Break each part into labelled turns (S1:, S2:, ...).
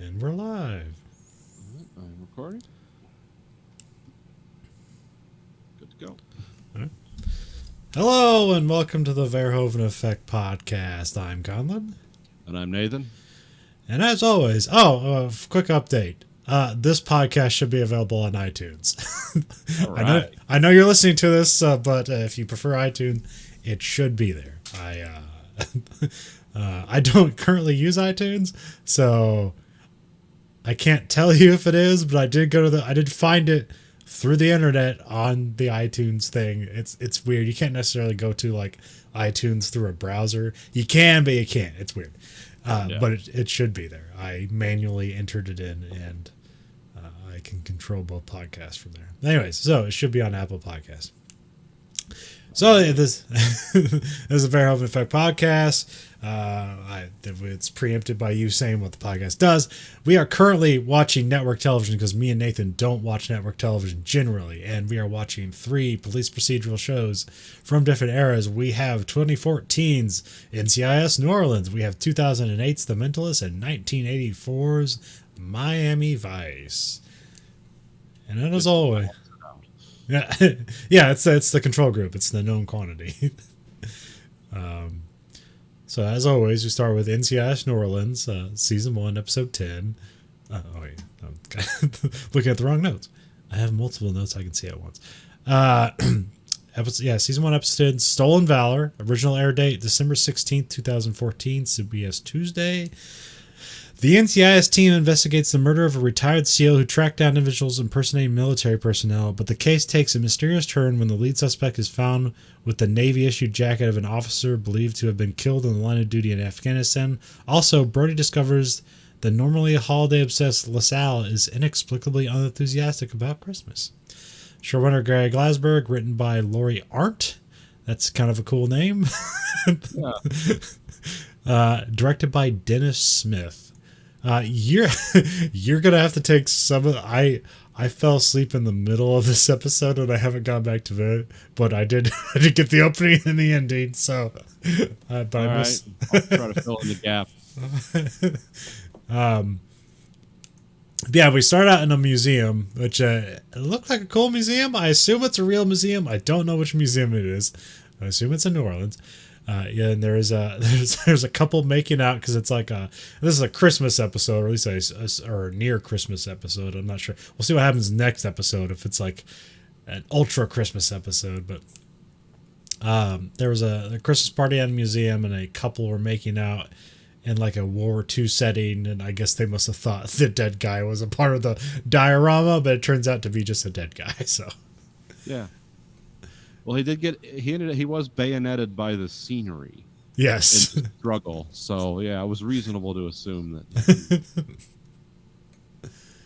S1: And we're live.
S2: I'm recording. Good to go.
S1: All right. Hello and welcome to the Verhoeven Effect podcast. I'm Conlon.
S2: And I'm Nathan.
S1: And as always, quick update. This podcast should be available on iTunes.
S2: All right.
S1: I know you're listening to this, but if you prefer iTunes, it should be there. I don't currently use iTunes, so I can't tell you if it is, but I did find it through the internet on the iTunes thing. It's weird. You can't necessarily go to like iTunes through a browser. You can, but you can't. It's weird. But it should be there. I manually entered it in, and I can control both podcasts from there. Anyways, so it should be on Apple Podcasts. So this is a Verhoeven Effect podcast. It's preempted by you saying what the podcast does. We are currently watching network television because me and Nathan don't watch network television generally, and we are watching 3 police procedural shows from different eras. We have 2014's NCIS New Orleans. We have 2008's The Mentalist and 1984's Miami Vice. And then as always... Yeah, it's the control group. It's the known quantity. So as always, we start with NCIS New Orleans, season 1, episode 10. I'm looking at the wrong notes. I have multiple notes I can see at once. Season 1, episode 10, Stolen Valor. Original air date December 16th, 2014, CBS Tuesday. The NCIS team investigates the murder of a retired SEAL who tracked down individuals impersonating military personnel, but the case takes a mysterious turn when the lead suspect is found with the Navy-issued jacket of an officer believed to have been killed in the line of duty in Afghanistan. Also, Brody discovers the normally holiday-obsessed LaSalle is inexplicably unenthusiastic about Christmas. Showrunner Gary Glasberg, written by Laurie Arndt. That's kind of a cool name. Directed by Dennis Smith. You're gonna have to take some of I fell asleep in the middle of this episode and I haven't gone back to it, but I did get the opening and the ending, so but
S2: All right. I'll try to fill in the gap.
S1: We start out in a museum, which it looked like a cool museum. I assume it's a real museum. I don't know which museum it is. I assume it's in New Orleans. And there's a couple making out because it's like this is a Christmas episode, or at least or near Christmas episode. I'm not sure. We'll see what happens next episode if it's like an ultra Christmas episode. But there was a Christmas party at a museum, and a couple were making out in like a World War II setting, and I guess they must have thought the dead guy was a part of the diorama, but it turns out to be just a dead guy. So
S2: yeah. Well, he was bayoneted by the scenery.
S1: Yes.
S2: In the struggle. So yeah, it was reasonable to assume that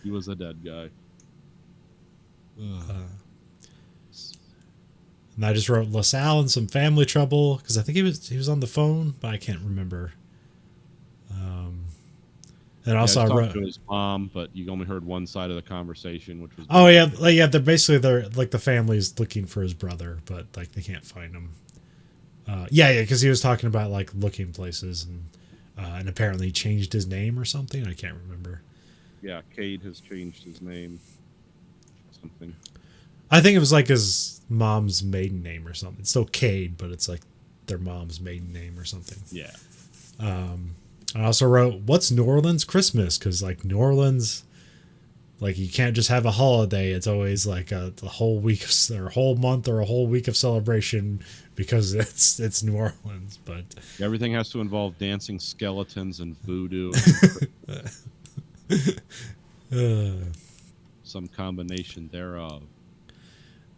S2: he was a dead guy.
S1: And I just wrote LaSalle and some family trouble because I think he was on the phone, but I can't remember. And also I wrote
S2: to his mom, but you only heard one side of the conversation, which was
S1: they're like the family's looking for his brother, but like they can't find him. Because he was talking about like looking places, and apparently he changed his name or something. I can't remember.
S2: Yeah, Cade has changed his name. Something.
S1: I think it was like his mom's maiden name or something. It's still Cade, but it's like their mom's maiden name or something.
S2: Yeah.
S1: I also wrote, what's New Orleans Christmas? Because like New Orleans, like you can't just have a holiday. It's always like the whole week or a whole month or a whole week of celebration because it's New Orleans. But
S2: everything has to involve dancing skeletons and voodoo. Some combination thereof.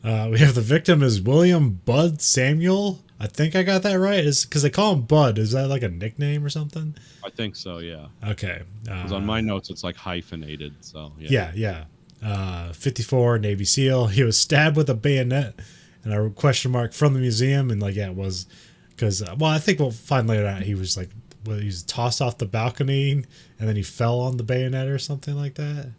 S1: We have the victim is William Bud Samuel. I think I got that right. Is because they call him Bud. Is that like a nickname or something?
S2: I think so. Yeah.
S1: Okay.
S2: Because on my notes it's like hyphenated. So
S1: yeah. 54 Navy SEAL. He was stabbed with a bayonet, and a question mark from the museum. And like it was because I think we'll find later out he was like he was tossed off the balcony and then he fell on the bayonet or something like that.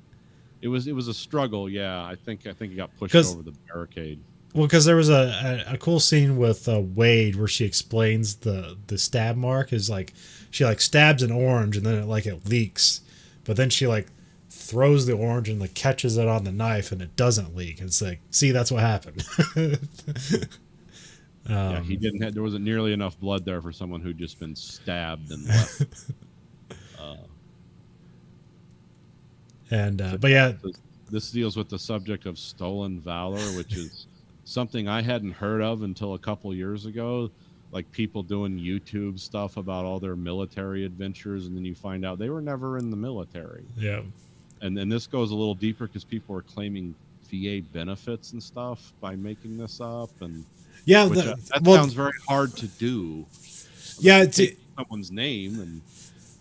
S2: It was a struggle. Yeah, I think he got pushed over the barricade.
S1: Well, because there was a cool scene with Wade where she explains the stab mark is like she like stabs an orange and then it leaks, but then she like throws the orange and like catches it on the knife and it doesn't leak. It's like, see, that's what happened.
S2: Yeah, he didn't have, there wasn't nearly enough blood there for someone who'd just been stabbed and left.
S1: But yeah,
S2: this deals with the subject of stolen valor, which is something I hadn't heard of until a couple years ago. Like people doing YouTube stuff about all their military adventures, and then you find out they were never in the military.
S1: yeah,
S2: And then this goes a little deeper because people are claiming VA benefits and stuff by making this up, and
S1: yeah,
S2: that sounds very hard to do.
S1: Yeah, it's
S2: someone's name and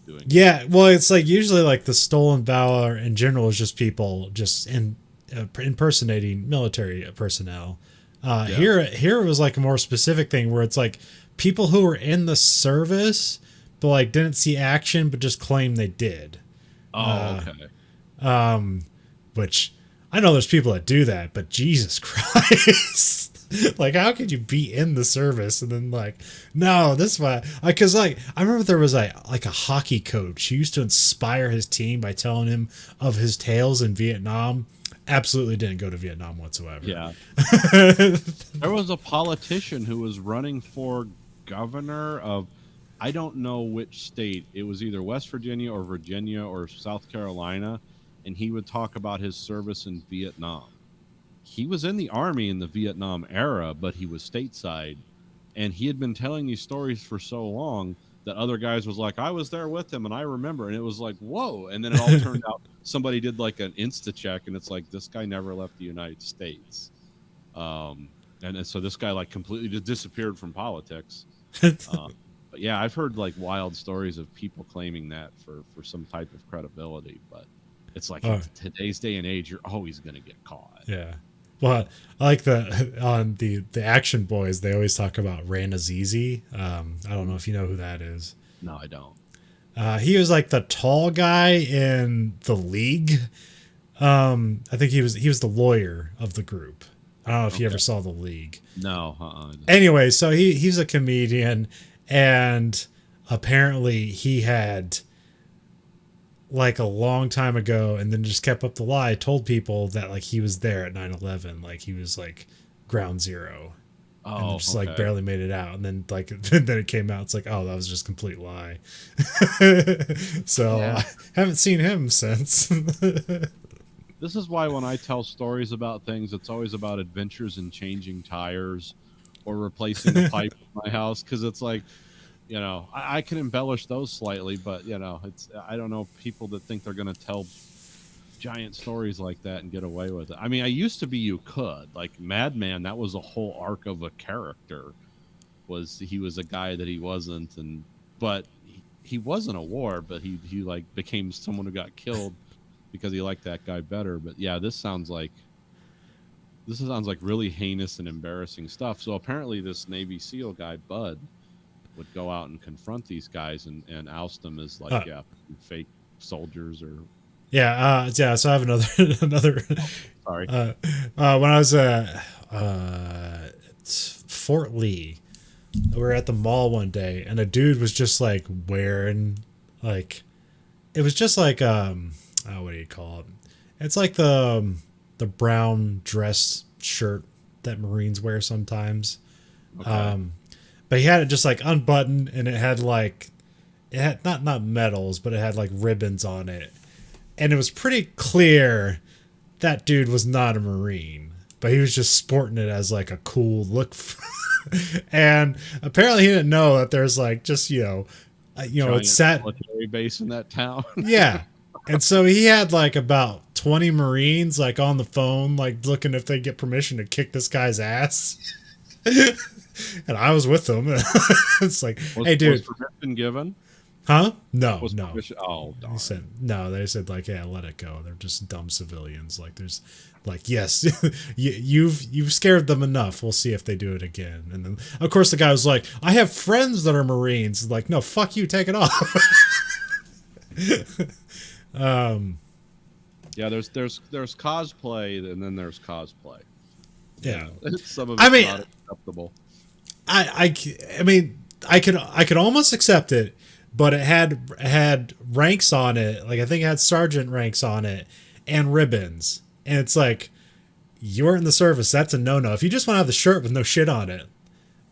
S2: doing.
S1: Yeah, well, it's like usually like the stolen valor in general is just people just impersonating military personnel. Here it was like a more specific thing where it's like people who were in the service but like didn't see action but just claim they did.
S2: Okay.
S1: Which I know there's people that do that, but Jesus Christ. Like, how could you be in the service and then like, no, this why? Because like I remember there was a hockey coach who used to inspire his team by telling him of his tales in Vietnam. Absolutely didn't go to Vietnam whatsoever.
S2: Yeah. There was a politician who was running for governor of, I don't know which state. It was either West Virginia or South Carolina, and he would talk about his service in Vietnam. He was in the army in the Vietnam era, but he was stateside, and he had been telling these stories for so long that other guys was like, I was there with him and I remember, and it was like, whoa. And then it all turned out somebody did like an insta check, and it's like, this guy never left the United States. And so this guy like completely just disappeared from politics. But yeah, I've heard like wild stories of people claiming that for some type of credibility, but it's like in today's day and age, you're always going to get caught.
S1: Yeah. Well, I like the Action Boys. They always talk about Ran Azizi. I don't know if you know who that is.
S2: No, I don't.
S1: He was like the tall guy in The League. I think he was the lawyer of the group. I don't know if you ever saw The League.
S2: No.
S1: Anyway, so he's a comedian, and apparently he had like a long time ago and then just kept up the lie, told people that like he was there at 9/11, like he was like ground zero. And just like barely made it out, and then like then it came out, it's like, oh, that was just a complete lie. So yeah. I haven't seen him since.
S2: This is why when I tell stories about things, it's always about adventures in changing tires or replacing a pipe in my house, because it's like, you know, I can embellish those slightly, but you know, I don't know people that think they're going to tell giant stories like that and get away with it. I mean, I used to be you could, like Madman, that was a whole arc of a character. He was a guy that he wasn't, but he was in a war, but he like became someone who got killed because he liked that guy better. But yeah, this sounds like really heinous and embarrassing stuff. So apparently this Navy SEAL guy, Bud, would go out and confront these guys and oust them as like fake soldiers or
S1: so I have another
S2: sorry.
S1: When I was at Fort Lee, we were at the mall one day, and a dude was just like wearing like, it was just like what do you call it? It's like the brown dress shirt that Marines wear sometimes.
S2: Okay.
S1: But he had it just like unbuttoned, and it had not medals, but it had like ribbons on it. And it was pretty clear that dude was not a Marine, but he was just sporting it as like a cool look. And apparently he didn't know that there's like just, it's set
S2: military base in that town.
S1: Yeah. And so he had like about 20 Marines like on the phone, like looking if they get permission to kick this guy's ass. And I was with them. It's like, hey, dude.
S2: Was permission given?
S1: Huh? No.
S2: Oh, darn.
S1: They said like, yeah, let it go. They're just dumb civilians. Like, there's like, yes, you've scared them enough. We'll see if they do it again. And then, of course, the guy was like, I have friends that are Marines. Like, no, fuck you, take it off.
S2: Yeah, there's cosplay, and then there's cosplay.
S1: Yeah,
S2: some of it's not acceptable.
S1: I mean, I could almost accept it, but it had ranks on it. Like I think it had sergeant ranks on it and ribbons. And it's like, you're in the service. That's a no-no. If you just want to have the shirt with no shit on it,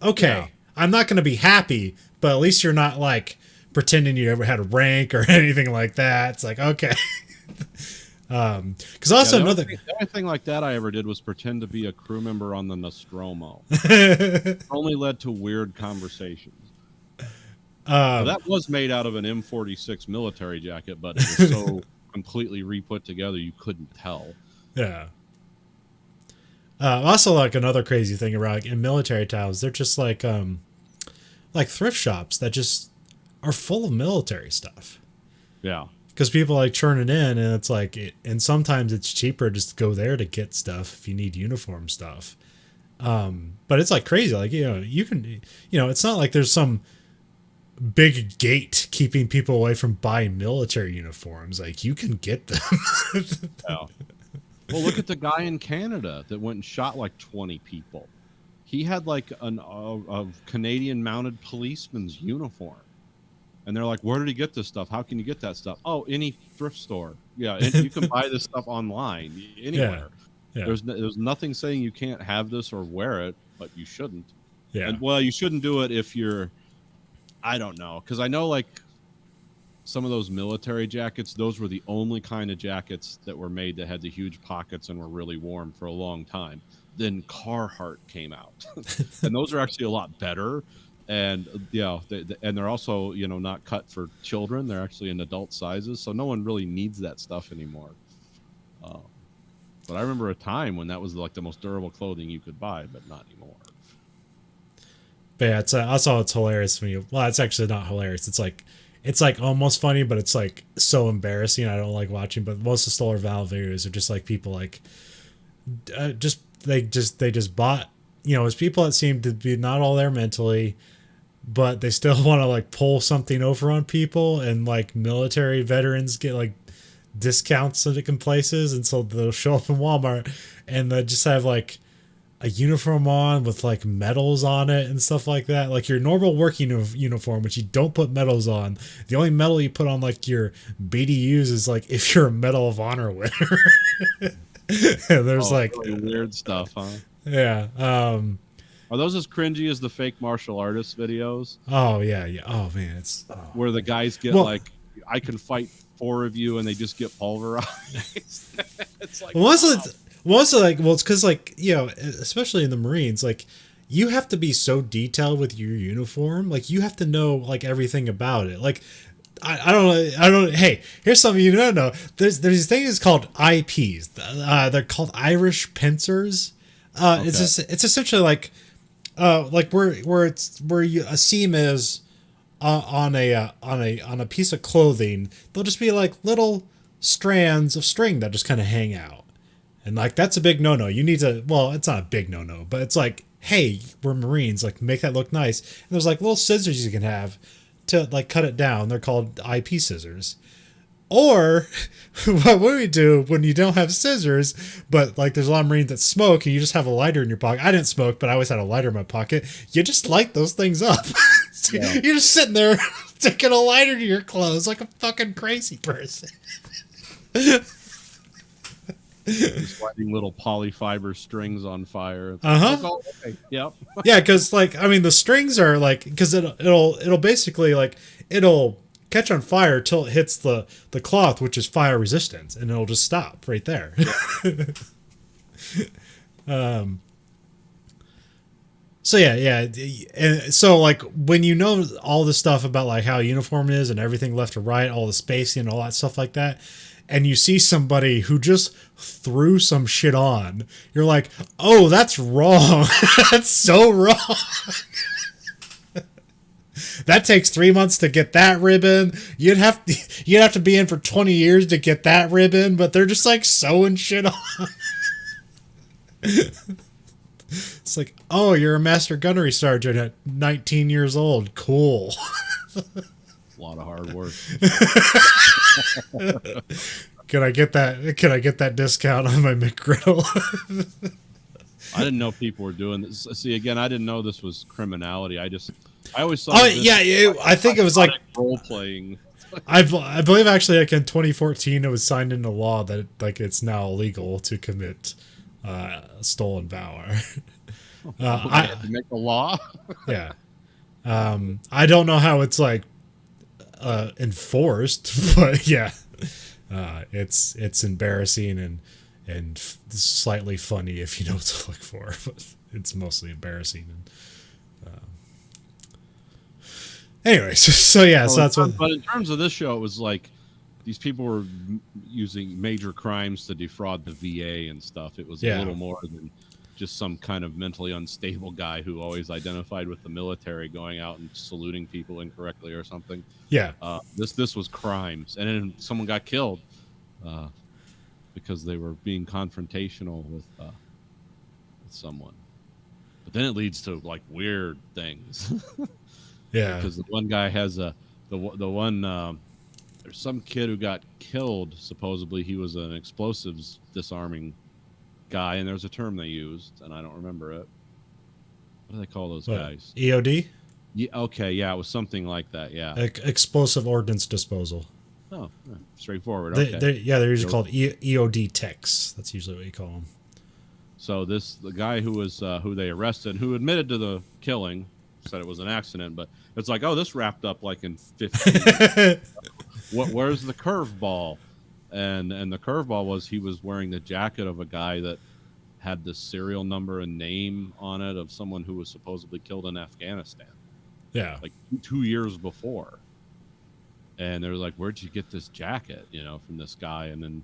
S1: okay, yeah. I'm not going to be happy, but at least you're not like pretending you ever had a rank or anything like that. It's like, okay. Because also
S2: the
S1: another
S2: only thing like that I ever did was pretend to be a crew member on the Nostromo. Only led to weird conversations. That was made out of an M46 military jacket, but it was so completely re-put together you couldn't tell.
S1: Yeah. Also, like another crazy thing around like, in military towns, they're just like thrift shops that just are full of military stuff.
S2: Yeah,
S1: because people like churn it in, and it's like, and sometimes it's cheaper just to go there to get stuff if you need uniform stuff. But it's like crazy, like you can, it's not like there's some big gate keeping people away from buying military uniforms. Like you can get them.
S2: Yeah. Well, look at the guy in Canada that went and shot like 20 people. He had like a Canadian mounted policeman's uniform. And they're like, where did he get this stuff? How can you get that stuff? Oh, any thrift store. Yeah, and you can buy this stuff online, anywhere.
S1: Yeah.
S2: There's nothing saying you can't have this or wear it, but you shouldn't.
S1: Yeah.
S2: And, well, you shouldn't do it if you're, I don't know. Because I know like some of those military jackets, those were the only kind of jackets that were made that had the huge pockets and were really warm for a long time. Then Carhartt came out. And those are actually a lot better. And and they're also not cut for children. They're actually in adult sizes, so no one really needs that stuff anymore. But I remember a time when that was like the most durable clothing you could buy, but not anymore.
S1: But yeah, it's hilarious to me. Well, it's actually not hilarious. It's like almost funny, but it's like so embarrassing. I don't like watching. But most of Stoller Valve videos are just like people like they just bought. It's people that seem to be not all there mentally, but they still want to like pull something over on people, and like military veterans get like discounts in places, and so they'll show up in Walmart and they just have like a uniform on with like medals on it and stuff like that, like your normal working uniform, which you don't put medals on. The only medal you put on like your BDUs is like if you're a Medal of Honor winner. There's like
S2: really weird stuff, huh?
S1: Yeah.
S2: Are those as cringy as the fake martial artist videos?
S1: Oh yeah. Oh man,
S2: where the guys get like, I can fight 4 of you, and they just get pulverized. It's like,
S1: it's because like especially in the Marines, like you have to be so detailed with your uniform, like you have to know like everything about it. Like I don't. Hey, here's something you don't know. There's these things called IPs. They're called Irish pincers. Okay. It's essentially like where a seam is on a piece of clothing. They'll just be like little strands of string that just kind of hang out, and like that's a big no-no. You need to. Well, it's not a big no-no, but it's like, hey, we're Marines. Like make that look nice. And there's like little scissors you can have to like cut it down. They're called IP scissors. Or what we do when you don't have scissors, but like there's a lot of Marines that smoke and you just have a lighter in your pocket. I didn't smoke, but I always had a lighter in my pocket. You just light those things up. So yeah. You're just sitting there taking a lighter to your clothes like a fucking crazy person.
S2: Just lighting little polyfiber strings on fire. Yep.
S1: Yeah, because like I mean the strings are like, because it'll basically like it'll catch on fire till it hits the cloth, which is fire resistant, and it'll just stop right there. So yeah, and so like when you know all the stuff about like how a uniform is and everything left to right, all the spacing and all that stuff like that, and you see somebody who just threw some shit on, you're like, oh, that's wrong. That's so wrong. That takes 3 months to get that ribbon. You'd have to be in for 20 years to get that ribbon, but they're just like sewing shit on. It's like, oh, you're a master gunnery sergeant at 19 years old. Cool.
S2: A lot of hard work.
S1: Can I get that discount on my McGriddle?
S2: I didn't know people were doing this. See, again, I didn't know this was criminality. I always thought.
S1: Oh
S2: of this
S1: yeah,
S2: as
S1: I think it was like
S2: role playing.
S1: I believe actually like in 2014 it was signed into law that like it's now illegal to commit stolen valor.
S2: I make a law.
S1: Yeah. I don't know how it's like enforced, but yeah, it's embarrassing and slightly funny if you know what to look for. But it's mostly embarrassing. And anyways, so yeah, so that's what.
S2: But in terms of this show, it was like these people were using major crimes to defraud the VA and stuff. It was a little more than just some kind of mentally unstable guy who always identified with the military going out and saluting people incorrectly or something.
S1: Yeah.
S2: This was crimes, and then someone got killed because they were being confrontational with someone. But then it leads to like weird things.
S1: Yeah.
S2: Because the one guy has the one there's some kid who got killed. Supposedly he was an explosives disarming guy, and there's a term they used, and I don't remember it. What do they call those guys?
S1: EOD?
S2: Yeah, okay, yeah, it was something like that, yeah.
S1: Explosive ordnance disposal.
S2: Oh, yeah, straightforward,
S1: okay. They're usually called EOD techs. That's usually what you call them. So
S2: the guy who was who they arrested, who admitted to the killing, said it was an accident, but it's like, oh, this wrapped up like in 15 where's the curveball? And the curveball was he was wearing the jacket of a guy that had the serial number and name on it of someone who was supposedly killed in Afghanistan.
S1: Yeah.
S2: Like 2 years before. And they're like, where'd you get this jacket, from this guy? And then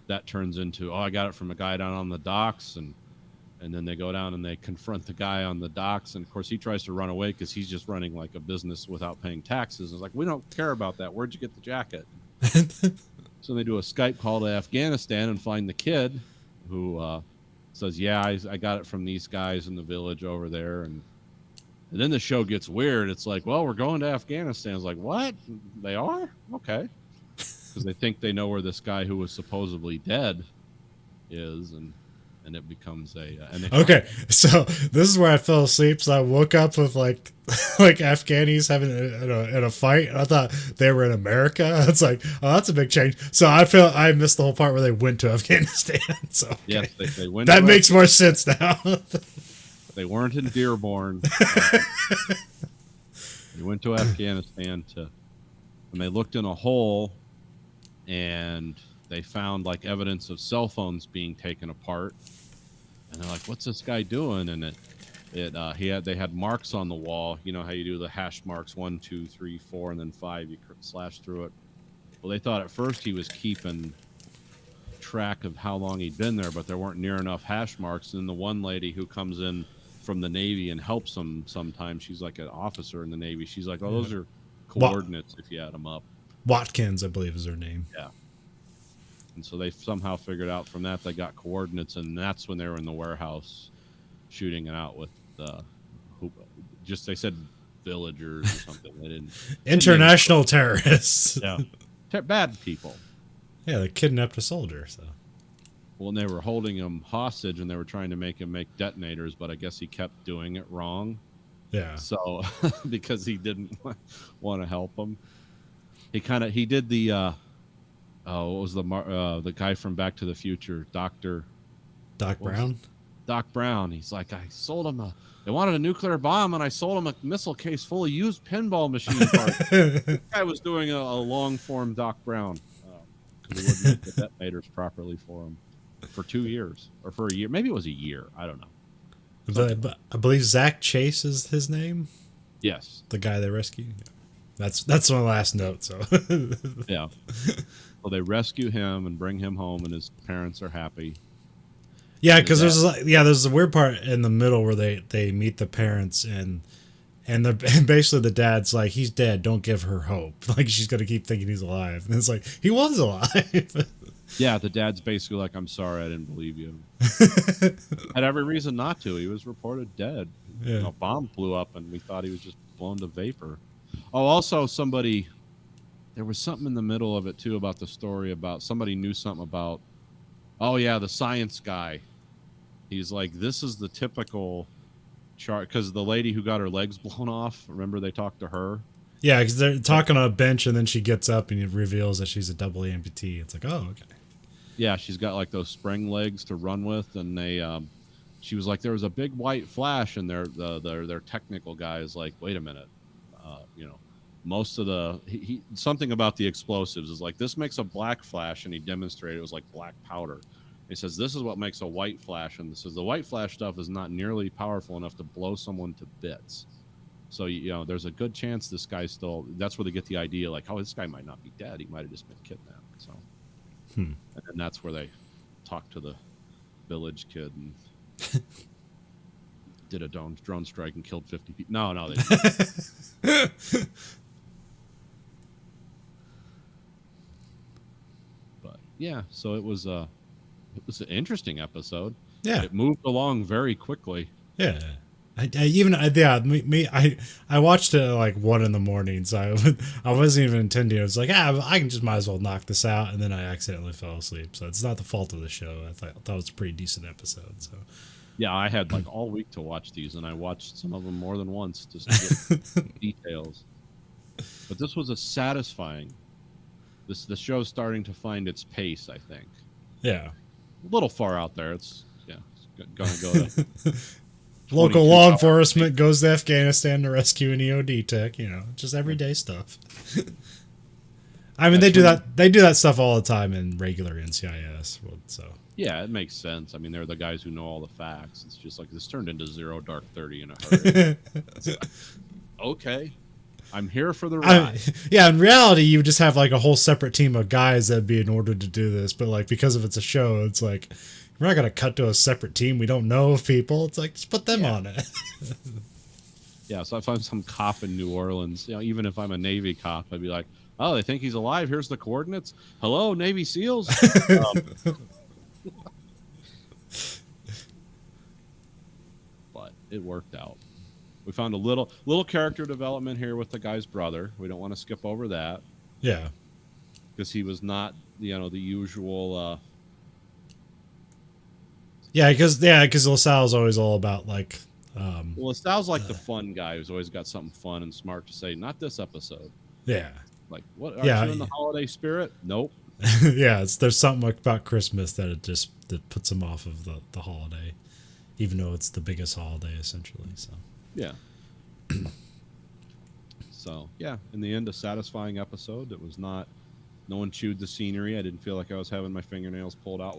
S2: that turns into, I got it from a guy down on the docks. And then they go down and they confront the guy on the docks. And, of course, he tries to run away because he's just running like a business without paying taxes. And it's like, we don't care about that. Where'd you get the jacket? So they do a Skype call to Afghanistan and find the kid who says, yeah, I got it from these guys in the village over there. And then the show gets weird. It's like, well, we're going to Afghanistan. It's like, what? They are? Okay. Because they think they know where this guy who was supposedly dead is. And it becomes
S1: okay, so this is where I fell asleep. So I woke up with like Afghanis having in a fight. I thought they were in America. It's like, oh, that's a big change. So I missed the whole part where they went to Afghanistan. So okay.
S2: Yes, they went.
S1: That makes more sense now.
S2: They weren't in Dearborn. They went to Afghanistan and they looked in a hole, and they found like evidence of cell phones being taken apart, and they're like, "What's this guy doing?" And they had marks on the wall. You know how you do the hash marks 1, 2, 3, 4, and then 5. You slash through it. Well, they thought at first he was keeping track of how long he'd been there, but there weren't near enough hash marks. And then the one lady who comes in from the Navy and helps them sometimes, she's like an officer in the Navy. She's like, "Oh, those are coordinates if you add them up."
S1: Watkins, I believe, is her name.
S2: Yeah. And so they somehow figured out from that they got coordinates, and that's when they were in the warehouse shooting it out with they said villagers or something. They didn't.
S1: International terrorists.
S2: Yeah. Bad people.
S1: Yeah, they kidnapped a soldier. So.
S2: Well, and they were holding him hostage, and they were trying to make him make detonators, but I guess he kept doing it wrong.
S1: Yeah.
S2: So because he didn't want to help him, he did the. What was the guy from Back to the Future? Doc
S1: Brown?
S2: Doc Brown. He's like, I sold him they wanted a nuclear bomb, and I sold him a missile case full of used pinball machine parts. This guy was doing a long-form Doc Brown because he wouldn't make the detonators properly for him for 2 years. Or for a year. Maybe it was a year. I don't know.
S1: But I believe Zach Chase is his name?
S2: Yes.
S1: The guy they rescued? Yeah. That's my last note, so...
S2: Yeah. Well, they rescue him and bring him home, and his parents are happy.
S1: Yeah, because there's a weird part in the middle where they meet the parents, and basically the dad's like, he's dead, don't give her hope. Like, she's gonna keep thinking he's alive, and it's like, he was alive.
S2: Yeah, the dad's basically like, I'm sorry, I didn't believe you. Had every reason not to. He was reported dead.
S1: Yeah.
S2: A bomb blew up, and we thought he was just blown to vapor. Oh, also there was something in the middle of it, too, about the story about somebody knew something about, the science guy. He's like, this is the typical chart, because the lady who got her legs blown off, remember they talked to her?
S1: Yeah, because they're talking on a bench, and then she gets up and it reveals that she's a double amputee. It's like, oh, okay.
S2: Yeah, she's got like those spring legs to run with, and she was like, there was a big white flash, and their technical guy is like, wait a minute, most of the something about the explosives is like, this makes a black flash, and he demonstrated it was like black powder. He says this is what makes a white flash, and this is the white flash stuff is not nearly powerful enough to blow someone to bits. So there's a good chance this guy's still. That's where they get the idea, like, oh, this guy might not be dead. He might have just been kidnapped. So, and then that's where they talk to the village kid and did a drone strike and killed 50 people. No, they didn't. But yeah, so it was an interesting episode.
S1: Yeah,
S2: it moved along very quickly.
S1: Yeah. I watched it at like 1 a.m, so I wasn't even intending. I was like, I can just might as well knock this out, and then I accidentally fell asleep. So it's not the fault of the show. I thought it was a pretty decent episode. So
S2: yeah, I had like all week to watch these, and I watched some of them more than once just to get details. But this was a satisfying. The show's starting to find its pace, I think.
S1: Yeah,
S2: a little far out there. It's going to go to.
S1: Local law enforcement goes to Afghanistan to rescue an EOD tech. Just everyday stuff. I mean, they do that stuff all the time in regular NCIS. So
S2: yeah, it makes sense. I mean, they're the guys who know all the facts. It's just like this turned into Zero Dark 30 in a hurry. Like, okay, I'm here for the ride.
S1: In reality, you just have like a whole separate team of guys that'd be in order to do this, but like because of it's a show, it's like. We're not going to cut to a separate team. We don't know of people. It's like, just put them on it.
S2: Yeah, so if I'm some cop in New Orleans, even if I'm a Navy cop, I'd be like, oh, they think he's alive. Here's the coordinates. Hello, Navy SEALs. But it worked out. We found a little character development here with the guy's brother. We don't want to skip over that.
S1: Yeah.
S2: Because he was not, the usual...
S1: because LaSalle's always all about like.
S2: Well, LaSalle's like the fun guy who's always got something fun and smart to say. Not this episode.
S1: Yeah.
S2: Like, what? Are you in the holiday spirit? Nope.
S1: Yeah, there's something about Christmas that that puts him off of the holiday, even though it's the biggest holiday essentially. So.
S2: Yeah. So yeah, in the end, a satisfying episode. It was not. No one chewed the scenery. I didn't feel like I was having my fingernails pulled out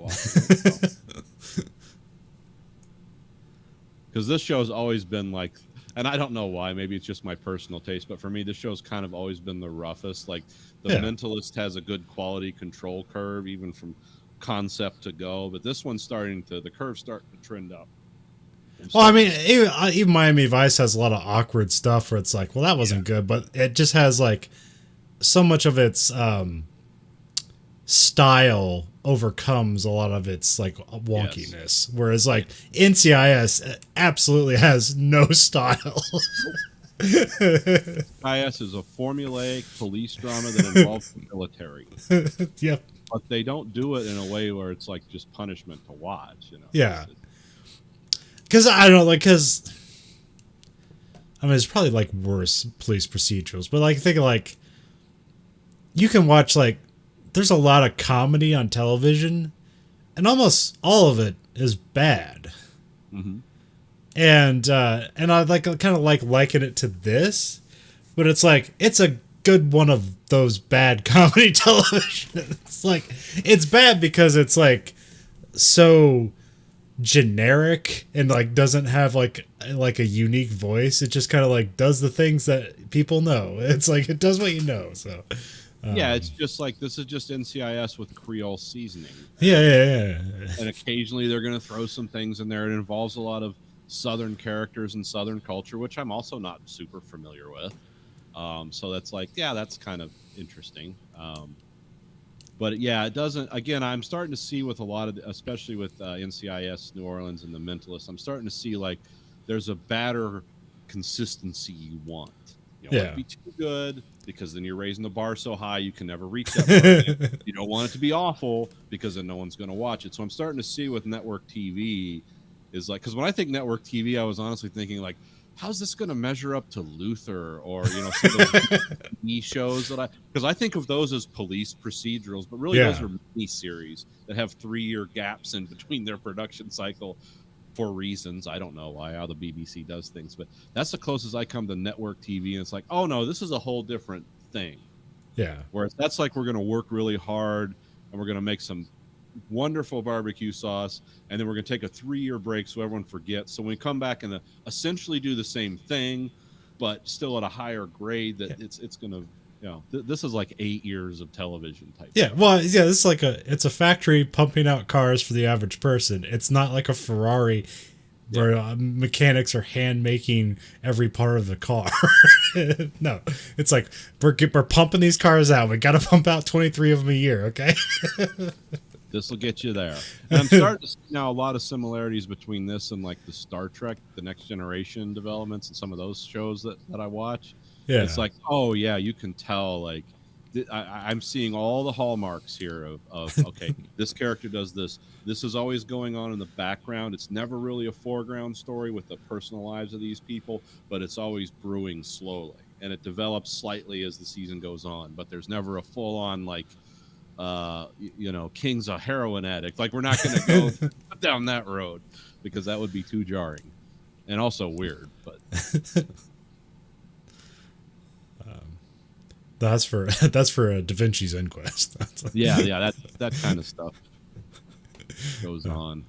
S2: because this show's always been like, and I don't know why, maybe it's just my personal taste, but for me, this show's kind of always been the roughest. Like, The Mentalist has a good quality control curve, even from concept to go, but this one's the curve's starting to trend up.
S1: Well, I mean, even Miami Vice has a lot of awkward stuff where it's like, well, that wasn't good, but it just has like so much of its style overcomes a lot of its like wonkiness, whereas like NCIS absolutely has no style.
S2: NCIS is a formulaic police drama that involves the military.
S1: Yep.
S2: But they don't do it in a way where it's like just punishment to watch,
S1: Yeah. Because I don't like, I mean, it's probably like worse police procedurals, but like think of like, you can watch like, there's a lot of comedy on television, and almost all of it is bad.
S2: Mm-hmm.
S1: And I like kind of like liken it to this, but it's like it's a good one of those bad comedy television. It's like it's bad because it's like so generic and like doesn't have like a unique voice. It just kind of like does the things that people know. It's like it does what you know. So.
S2: Yeah, it's just like this is just NCIS with Creole seasoning.
S1: Yeah.
S2: And occasionally they're going to throw some things in there. It involves a lot of Southern characters and Southern culture, which I'm also not super familiar with. So that's like, yeah, that's kind of interesting. But yeah, it doesn't. Again, I'm starting to see with a lot of, especially with NCIS New Orleans and The Mentalist, I'm starting to see like there's a better consistency you want. You don't want it to be too good because then you're raising the bar so high you can never reach that bar. You don't want it to be awful because then no one's going to watch it. So I'm starting to see with network TV is like, because when I think network TV, I was honestly thinking like, how's this going to measure up to Luther or some of those TV shows that because I think of those as police procedurals, but really those are mini series that have 3-year gaps in between their production cycle for reasons I don't know why, how the BBC does things, but that's the closest I come to network TV. And it's like, oh no, this is a whole different thing.
S1: Yeah.
S2: Whereas that's like, we're going to work really hard and we're going to make some wonderful barbecue sauce, and then we're going to take a 3-year break so everyone forgets. So when we come back and essentially do the same thing, but still at a higher grade, that it's going to, this is like 8 years of television type.
S1: Yeah. Well, yeah, this is like it's a factory pumping out cars for the average person. It's not like a Ferrari where mechanics are hand making every part of the car. No, it's like we're pumping these cars out. We got to pump out 23 of them a year. Okay.
S2: This will get you there. And I'm starting to see now a lot of similarities between this and like the Star Trek, the Next Generation developments, and some of those shows that I watch. Yeah. It's like, oh yeah, you can tell like I'm seeing all the hallmarks here of okay, this character does this. This is always going on in the background. It's never really a foreground story with the personal lives of these people, but it's always brewing slowly, and it develops slightly as the season goes on. But there's never a full on like, King's a heroin addict. Like, we're not going to go down that road because that would be too jarring and also weird. But
S1: that's for Da Vinci's Inquest.
S2: yeah, that kind of stuff goes on.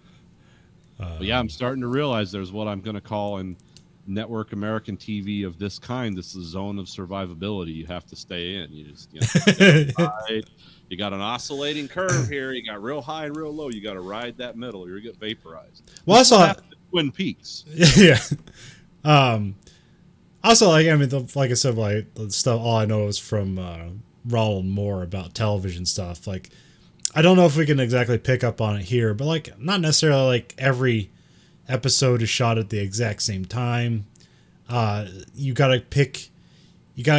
S2: But yeah, I'm starting to realize there's what I'm going to call in network American TV of this kind. This is a zone of survivability. You have to stay in. You just you got an oscillating curve here. You got real high and real low. You got to ride that middle. You're gonna get vaporized.
S1: Well, I saw
S2: Twin Peaks.
S1: Yeah. Also, like I said, like the stuff. All I know is from Ronald Moore about television stuff. Like, I don't know if we can exactly pick up on it here, but like not necessarily like every episode is shot at the exact same time. You gotta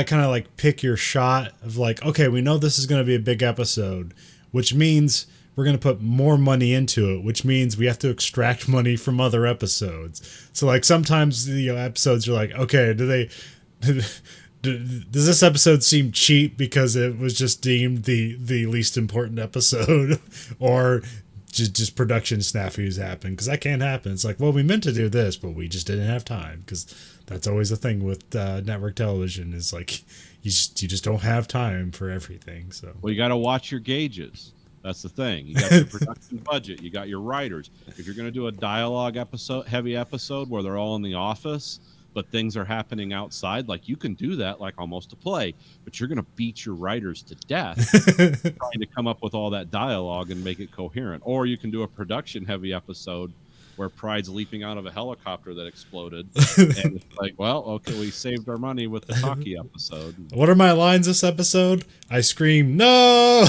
S1: kind of like pick your shot of like, okay, we know this is going to be a big episode, which means we're going to put more money into it, which means we have to extract money from other episodes. So like sometimes episodes are like, okay, does this episode seem cheap because it was just deemed the least important episode, or just production snafus happen? Because that can't happen. It's like, well, we meant to do this, but we just didn't have time, because that's always the thing with network television is like you just don't have time for everything. So
S2: well, you got to watch your gauges. That's the thing. You got your production budget. You got your writers. If you're going to do a dialogue heavy episode where they're all in the office, but things are happening outside, like you can do that like almost a play, but you're going to beat your writers to death trying to come up with all that dialogue and make it coherent. Or you can do a production heavy episode where Pride's leaping out of a helicopter that exploded. And it's like, well, okay, we saved our money with the talkie episode.
S1: What are my lines this episode? I scream, no!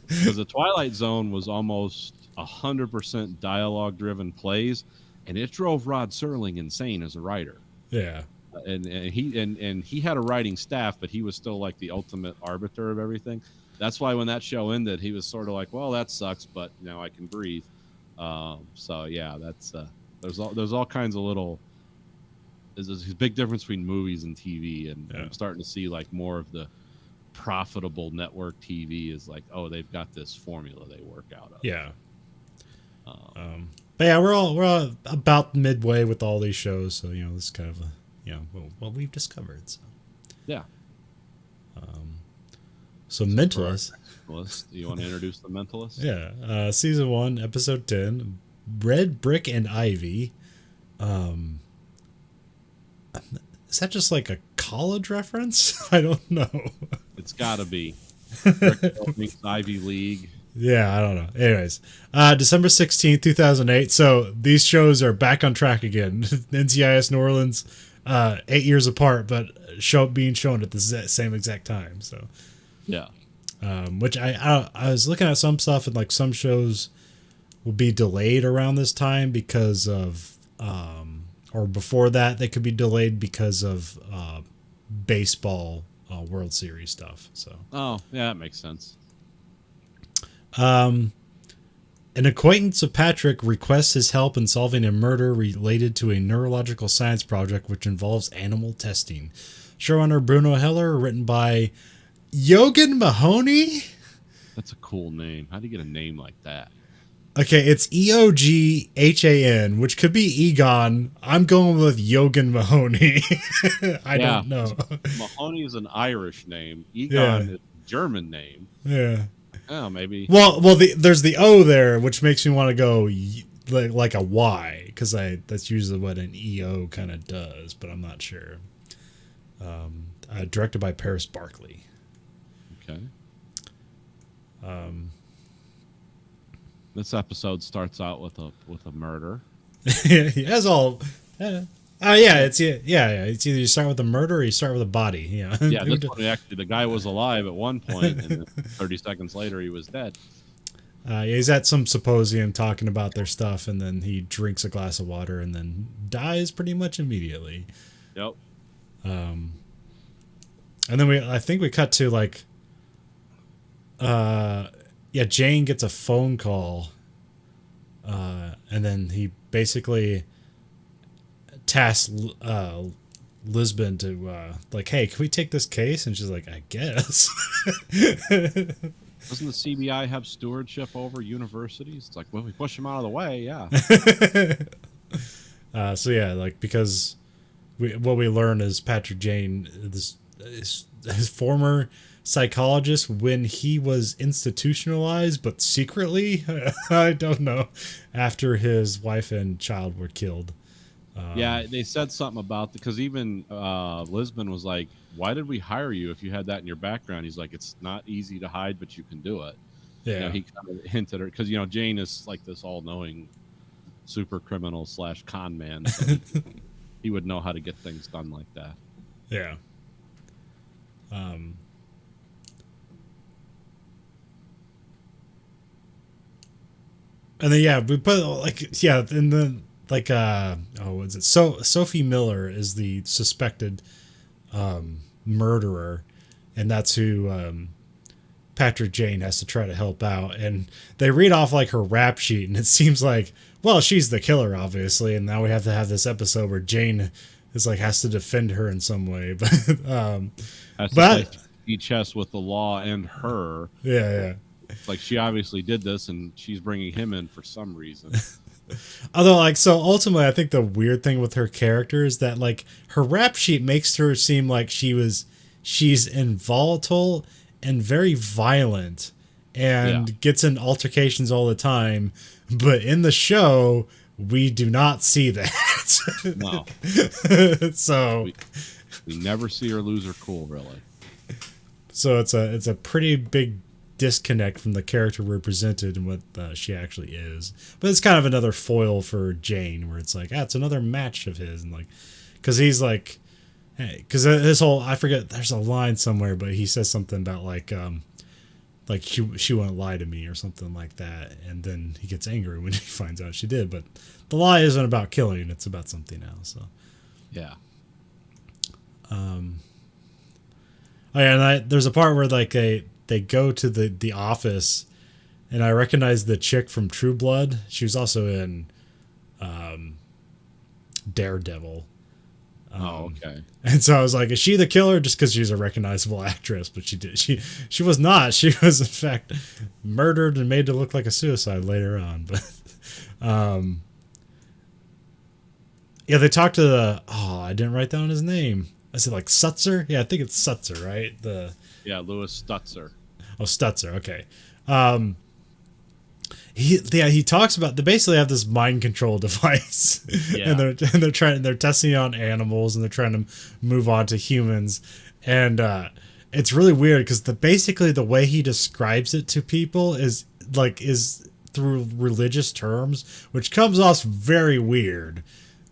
S2: Because the Twilight Zone was almost 100% dialogue-driven plays, and it drove Rod Serling insane as a writer.
S1: Yeah.
S2: And he had a writing staff, but he was still like the ultimate arbiter of everything. That's why when that show ended, he was sort of like, well, that sucks, but now I can breathe. So yeah, that's there's all kinds of little. There's a big difference between movies and TV, and I'm starting to see like more of the profitable network TV is like, oh, they've got this formula they work out of.
S1: Yeah. But yeah, we're all about midway with all these shows, so this is kind of what we've discovered. So
S2: yeah.
S1: So Mentalist.
S2: You want to introduce the Mentalist?
S1: Yeah. Season 1, episode 10, Red Brick and Ivy. Is that just like a college reference? I don't know.
S2: It's got to be. Brick Ivy League.
S1: Yeah, I don't know. Anyways, December 16th, 2008. So these shows are back on track again. NCIS New Orleans, 8 years apart, but being shown at the same exact time. So
S2: yeah.
S1: Which I was looking at some stuff, and like some shows will be delayed around this time because of or before that they could be delayed because of baseball World Series stuff. So
S2: oh yeah, that makes sense.
S1: An acquaintance of Patrick requests his help in solving a murder related to a neurological science project which involves animal testing. Showrunner Bruno Heller, written by Yogan Mahoney?
S2: That's a cool name. How do you get a name like that?
S1: Okay, it's Eoghan, which could be Egon. I'm going with Yogan Mahoney. I don't know.
S2: Mahoney is an Irish name. Egon is a German name.
S1: Yeah.
S2: Oh, maybe.
S1: Well, there's the O there, which makes me want to go like a Y, because that's usually what an EO kind of does, but I'm not sure. Directed by Paris Barkley.
S2: Okay. This episode starts out with a murder.
S1: He has all. It's either you start with a murder or you start with a body. Yeah.
S2: Yeah, this one actually, the guy was alive at one point, and 30 seconds later he was dead.
S1: He's at some symposium talking about their stuff, and then he drinks a glass of water and then dies pretty much immediately.
S2: Yep.
S1: And then I think we cut to like, Jane gets a phone call, and then he basically tasks Lisbon to like, hey, can we take this case? And she's like, I guess.
S2: Doesn't the CBI have stewardship over universities? It's like, well, we push them out of the way, yeah.
S1: Because what we learn is Patrick Jane, his former psychologist, when he was institutionalized, but secretly, I don't know, after his wife and child were killed.
S2: They said something about because even Lisbon was like, why did we hire you if you had that in your background? He's like, it's not easy to hide, but you can do it.
S1: Yeah.
S2: He kind of hinted her because Jane is like this all-knowing super criminal / con man. So he would know how to get things done like that.
S1: Yeah. And then we put and then was it Sophie Miller is the suspected murderer, and that's who Patrick Jane has to try to help out. And they read off like her rap sheet, and it seems like, well, she's the killer, obviously, and now we have to have this episode where Jane is like has to defend her in some way, but
S2: has to play chess with the law and her.
S1: Yeah.
S2: Like she obviously did this, and she's bringing him in for some reason.
S1: Although, so ultimately, I think the weird thing with her character is that like her rap sheet makes her seem like she's volatile and very violent and gets in altercations all the time, but in the show we do not see that.
S2: No.
S1: So
S2: we never see her lose her cool, really.
S1: So it's a pretty big disconnect from the character we're presented and what she actually is. But it's kind of another foil for Jane, where it's like, it's another match of his, and like, because he's like, hey, because his whole, I forget, there's a line somewhere, but he says something about like she wouldn't lie to me or something like that, and then he gets angry when he finds out she did. But the lie isn't about killing; it's about something else. So
S2: yeah.
S1: There's a part where like they go to the office, and I recognize the chick from True Blood. She was also in Daredevil.
S2: Okay.
S1: And so I was like, is she the killer? Just because she's a recognizable actress, but she was not. She was in fact murdered and made to look like a suicide later on. But they talked to I didn't write down his name. I said like Sutzer. Yeah, I think it's Sutzer, right?
S2: Louis Stutzer.
S1: Oh, Stutzer. Okay. He talks about, they basically have this mind control device, and they're testing it on animals, and they're trying to move on to humans, and it's really weird because basically the way he describes it to people is through religious terms, which comes off very weird.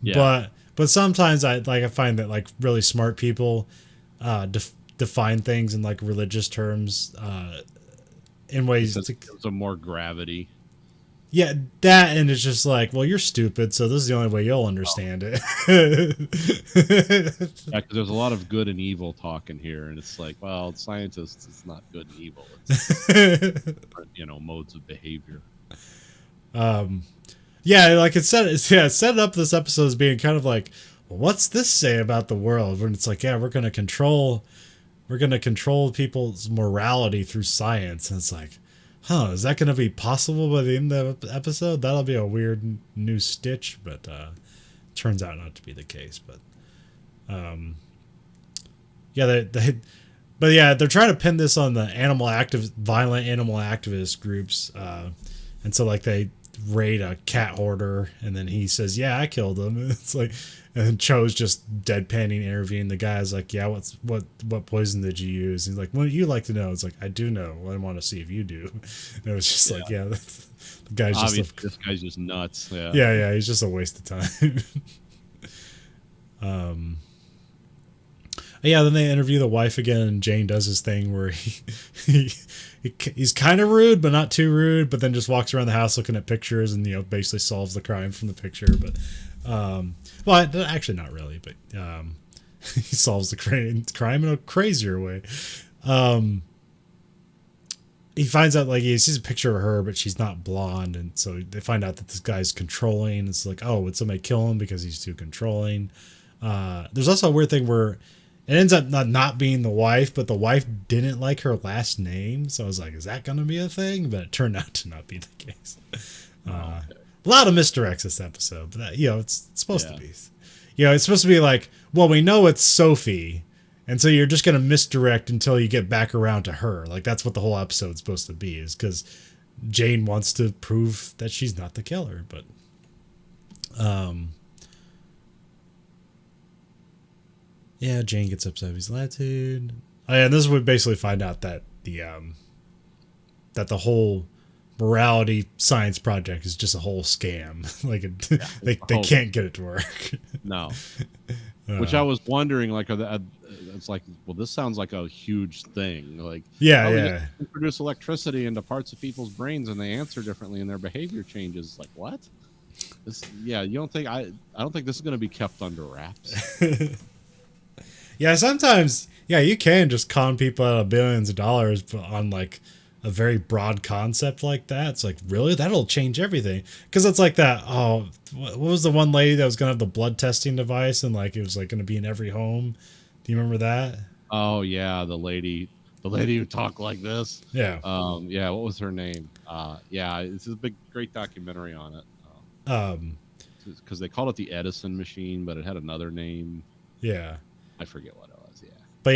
S1: Yeah. But sometimes I find that like really smart people define things in like religious terms in ways
S2: it gives them more gravity.
S1: Yeah, that, and it's just like, well, you're stupid, so this is the only way you'll understand it.
S2: Yeah, because there's a lot of good and evil talk in here, and it's like, well, scientists, it's not good and evil. It's different, modes of behavior.
S1: Yeah, like it set up this episode as being kind of like, well, what's this say about the world? When it's like, yeah, we're gonna control people's morality through science, and it's like, is that gonna be possible by the end of the episode? That'll be a weird new stitch, but turns out not to be the case. But yeah, but yeah, they're trying to pin this on the violent animal activist groups, and so like they raid a cat hoarder, and then he says, "Yeah, I killed him." And it's like, and then Cho's just deadpanning interviewing the guy's like, "Yeah, what poison did you use?" And he's like, "What would you like to know?" It's like, "I do know. Well, I want to see if you do." And it was just like, yeah, the guy's
S2: obviously
S1: just
S2: this guy's just nuts. Yeah,
S1: yeah, he's just a waste of time. Yeah, then they interview the wife again, and Jane does his thing where he's kind of rude, but not too rude, but then just walks around the house looking at pictures and, basically solves the crime from the picture. But, well, actually not really, but he solves the crime in a crazier way. He finds out, like, he sees a picture of her, but she's not blonde, and so they find out that this guy's controlling. It's like, oh, would somebody kill him because he's too controlling? There's also a weird thing where it ends up not being the wife, but the wife didn't like her last name. So I was like, is that going to be a thing? But it turned out to not be the case. A lot of misdirects this episode, but that, it's supposed to be. It's supposed to be like, well, we know it's Sophie, and so you're just going to misdirect until you get back around to her. Like, that's what the whole episode's supposed to be, is because Jane wants to prove that she's not the killer. But, yeah, Jane gets upset with his attitude. Oh, yeah, and this is what we basically find out that the whole morality science project is just a whole scam. Like they can't get it to work.
S2: No. Which I was wondering, like, it's like, well, this sounds like a huge thing. Like,
S1: yeah.
S2: Produce electricity into parts of people's brains, and they answer differently, and their behavior changes. Like, what? You don't think I don't think this is going to be kept under wraps.
S1: Yeah, sometimes, you can just con people out of billions of dollars on, like, a very broad concept like that. It's like, really? That'll change everything. Because it's like that, what was the one lady that was going to have the blood testing device, and, like, it was, like, going to be in every home? Do you remember that?
S2: Oh, yeah, the lady who talked like this.
S1: Yeah.
S2: What was her name? It's a great documentary on it. Because they called it the Edison machine, but it had another name.
S1: Yeah.
S2: I forget what it was. Yeah.
S1: But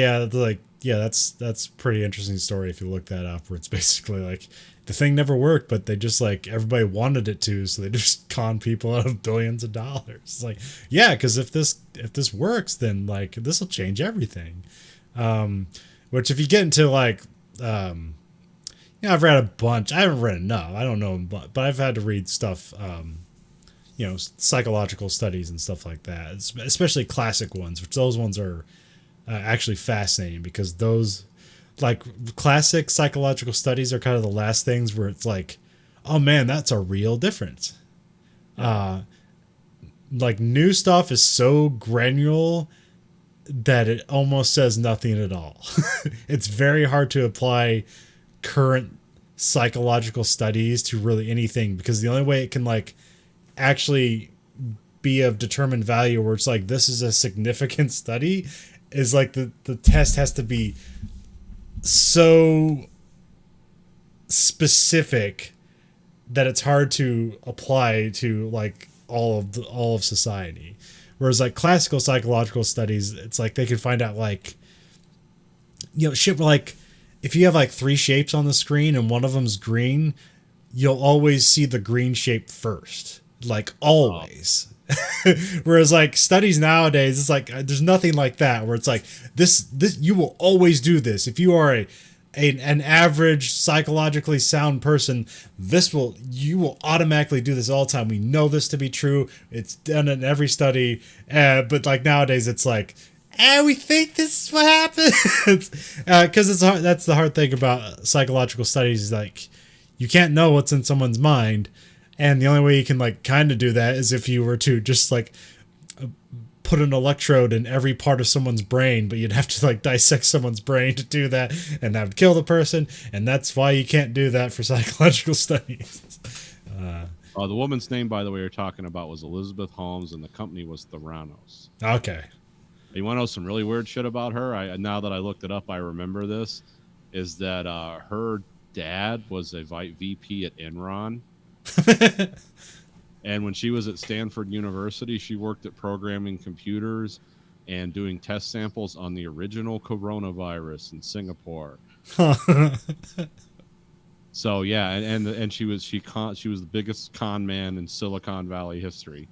S1: that's pretty interesting story if you look that up, where it's basically like the thing never worked, but they just, like, everybody wanted it to, so they just con people out of billions of dollars. It's like, yeah, because if this works, then, like, this will change everything. Which, if you get into, like, I've read a bunch. I haven't read enough. I don't know, but I've had to read stuff. Psychological studies and stuff like that, especially classic ones, which those ones are actually fascinating, because those, like, classic psychological studies are kind of the last things where it's like, oh man, that's a real difference. Like, new stuff is so granular that it almost says nothing at all. It's very hard to apply current psychological studies to really anything, because the only way it can, like, actually be of determined value, where it's like, this is a significant study, is like the test has to be so specific that it's hard to apply to, like, all of society. Whereas, like, classical psychological studies, it's like they can find out, like, shit, like, if you have, like, 3 shapes on the screen and one of them's green, you'll always see the green shape first. Like, always. Whereas, like, studies nowadays, it's like, there's nothing like that, where it's like, this you will always do this. If you are an average psychologically sound person, you will automatically do this all the time. We know this to be true. It's done in every study. But, like, nowadays it's like, we think this is what happens. Because it's hard. That's the hard thing about psychological studies, is, like, you can't know what's in someone's mind. And the only way you can, like, kind of do that is if you were to just, like, put an electrode in every part of someone's brain, but you'd have to, like, dissect someone's brain to do that, and that would kill the person. And that's why you can't do that for psychological studies.
S2: The woman's name, by the way, you're talking about was Elizabeth Holmes, and the company was Theranos.
S1: Okay.
S2: You want to know some really weird shit about her? Now that I looked it up, I remember this. Is that her dad was a VP at Enron. And when she was at Stanford University, she worked at programming computers and doing test samples on the original coronavirus in Singapore. So yeah, and she was the biggest con man in Silicon Valley history.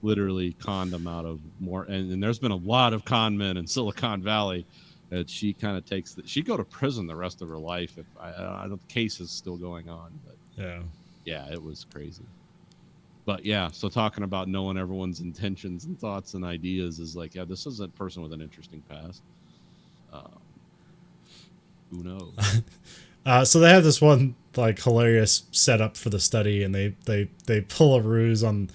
S2: Literally conned them out of more, and there's been a lot of con men in Silicon Valley. That she kind of takes. She'd go to prison the rest of her life if the case is still going on. But yeah, it was crazy. But yeah, so talking about knowing everyone's intentions and thoughts and ideas is like, yeah, this is a person with an interesting past. Who knows?
S1: So they have this one like hilarious setup for the study, and they pull a ruse on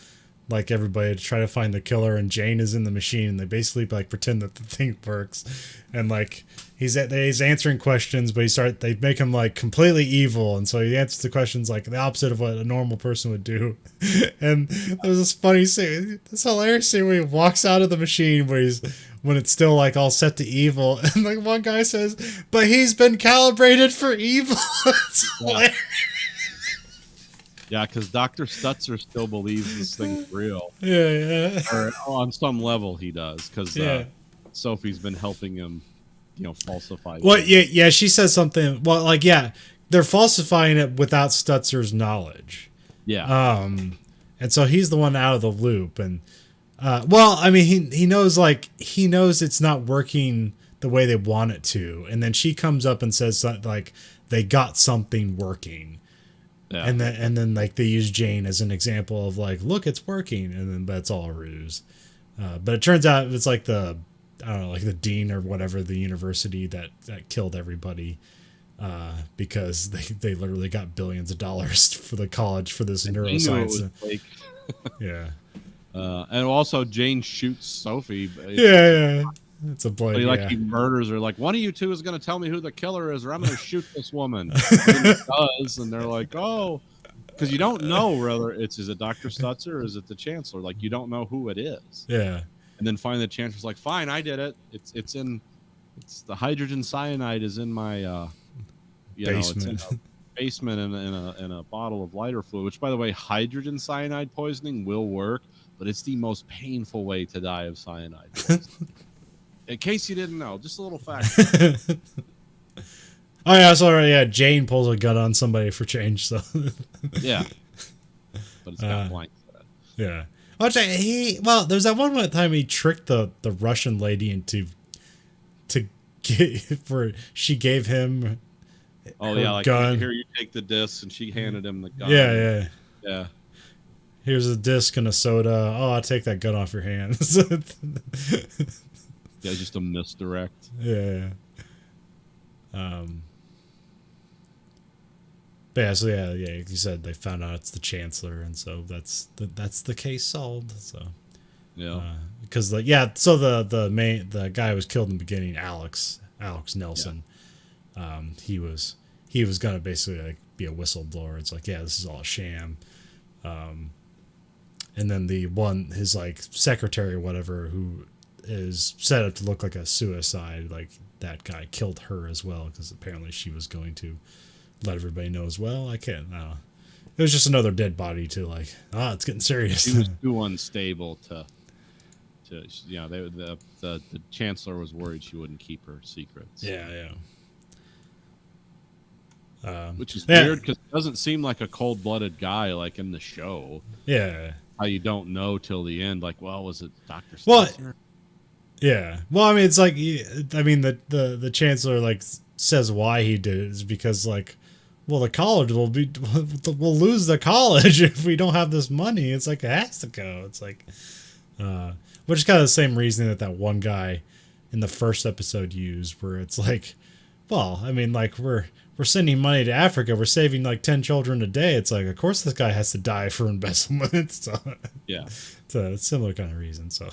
S1: like everybody to try to find the killer, and Jane is in the machine, and they basically like pretend that the thing works, and like he's answering questions, but they make him like completely evil, and so he answers the questions like the opposite of what a normal person would do. And there's this funny scene, this hilarious scene where he walks out of the machine when it's still like all set to evil, and like one guy says, "But he's been calibrated for evil." It's hilarious.
S2: Yeah, because Dr. Stutzer still believes this thing's real.
S1: Yeah.
S2: Or on some level he does, because Sophie's been helping him, falsify.
S1: Well, yeah, she says something. Well, like, yeah, they're falsifying it without Stutzer's knowledge.
S2: Yeah.
S1: And so he's the one out of the loop. And, well, I mean, he knows it's not working the way they want it to. And then she comes up and says, like, they got something working. Yeah. And then like they use Jane as an example of like, look, it's working, but it's all a ruse. But it turns out it's like the dean or whatever, the university that killed everybody, because they literally got billions of dollars for the college for this neuroscience. Yeah.
S2: And also Jane shoots Sophie.
S1: Yeah. It's a blame.
S2: He murders her. Like, one of you two is going to tell me who the killer is, or I'm going to shoot this woman. And he does, and they're like, oh, because you don't know whether is it Dr. Stutzer or is it the Chancellor? Like, you don't know who it is.
S1: Yeah.
S2: And then finally the Chancellor's like, fine, I did it. It's the hydrogen cyanide is in my
S1: basement.
S2: It's in a basement in a bottle of lighter fluid. Which, by the way, hydrogen cyanide poisoning will work, but it's the most painful way to die of cyanide poisoning. In case you didn't know, just a little fact.
S1: Oh yeah, sorry. Yeah, Jane pulls a gun on somebody for change. So
S2: yeah, but it's got blank.
S1: Yeah. There's that one time he tricked the Russian lady into she gave him.
S2: Oh yeah, like
S1: gun.
S2: Here you take the disc, and she handed him the gun.
S1: Yeah. Here's a disc and a soda. Oh, I'll take that gun off your hands.
S2: Yeah, just a misdirect.
S1: Yeah. But yeah, so yeah, you said they found out it's the Chancellor, and so that's the case solved. So
S2: yeah,
S1: because the guy who was killed in the beginning, Alex Nelson, he was gonna basically like be a whistleblower. It's like, yeah, this is all a sham. And then his like secretary or whatever, who is set up to look like a suicide, like that guy killed her as well, because apparently she was going to let everybody know as well. I can't know. It was just another dead body to like, it's getting serious.
S2: She was too unstable to the Chancellor was worried she wouldn't keep her secrets.
S1: Yeah.
S2: Which is weird, because it doesn't seem like a cold-blooded guy like in the show.
S1: Yeah.
S2: How you don't know till the end, like, well, was it Dr. Stutzer?
S1: Well, yeah. Well, I mean, it's like, I mean, the Chancellor like says why he did it is because like, well, the college we'll lose the college if we don't have this money. It's like, it has to go. It's like, which is kind of the same reasoning that one guy in the first episode used, where it's like, well, I mean, like we're sending money to Africa. We're saving like 10 children a day. It's like, of course this guy has to die for embezzlement. So
S2: yeah,
S1: it's a similar kind of reason. So